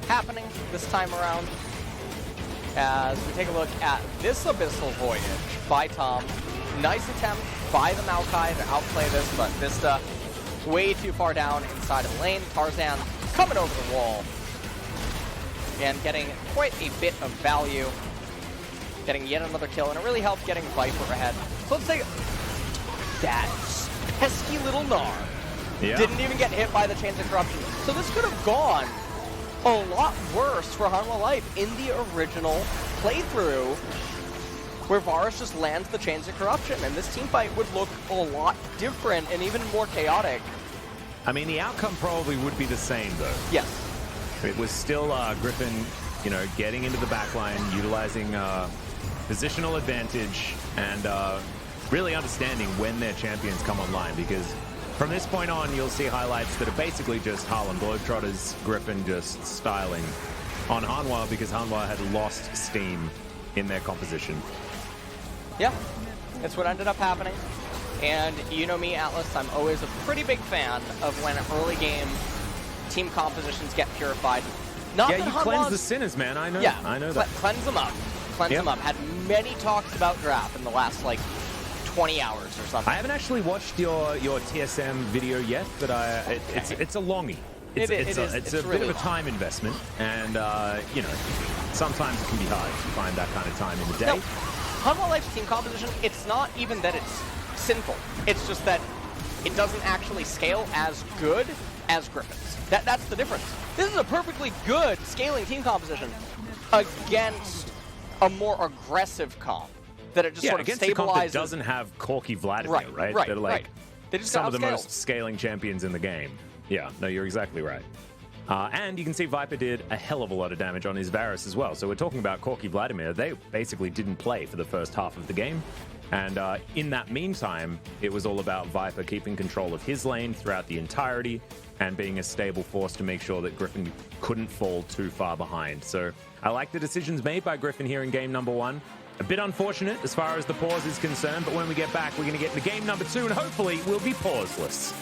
B: happening this time around. As we take a look at this Abyssal Voyage by Tom. Nice attempt by the Maokai to outplay this, but Vista way too far down inside of the lane. Tarzan coming over the wall and getting quite a bit of value. Getting yet another kill, and it really helped getting Viper ahead. So let's take that pesky little Gnar.
A: Yeah.
B: Didn't even get hit by the Chains of Corruption. So this could have gone a lot worse for Hanwha Life in the original playthrough, where Varus just lands the Chains of Corruption, and this team fight would look a lot different and even more chaotic.
A: I mean, the outcome probably would be the same, though.
B: Yes.
A: It was still Griffin, you know, getting into the backline, utilizing positional advantage, and really understanding when their champions come online, because from this point on, you'll see highlights that are basically just Harlem Globetrotters, Griffin just styling on Hanwha, because Hanwha had lost steam in their composition.
B: Yeah, that's what ended up happening. And you know me, Atlas, I'm always a pretty big fan of when early game team compositions get purified. Not
A: Yeah,
B: that
A: you
B: Hanwha's-
A: cleanse the sinners, man. I know.
B: Yeah,
A: I know that.
B: Cleanse them up. Cleanse them up. Had many talks about draft in the last, like, 20 hours or something.
A: I haven't actually watched your TSM video yet, but it's a longie. It's a
B: really
A: bit of a
B: long.
A: time investment, and you know, sometimes it can be hard to find that kind of time in the day.
B: No, Hanwha Life's team composition, it's not even that it's sinful. It's just that it doesn't actually scale as good as Griffin's. That's the difference. This is a perfectly good scaling team composition against a more aggressive comp that it just sort of
A: against
B: stabilizes.
A: a comp that doesn't have Corky Vladimir, right? They're like
B: They just
A: some
B: got
A: of the
B: outscaled.
A: most scaling champions in the game. Yeah, no, you're exactly right. And you can see Viper did a hell of a lot of damage on his Varus as well. So we're talking about Corky Vladimir. They basically didn't play for the first half of the game. And in that meantime, it was all about Viper keeping control of his lane throughout the entirety and being a stable force to make sure that Griffin couldn't fall too far behind. So I like the decisions made by Griffin here in game number 1. A bit unfortunate as far as the pause is concerned, but when we get back, we're going to get into game number 2, and hopefully we'll be pauseless.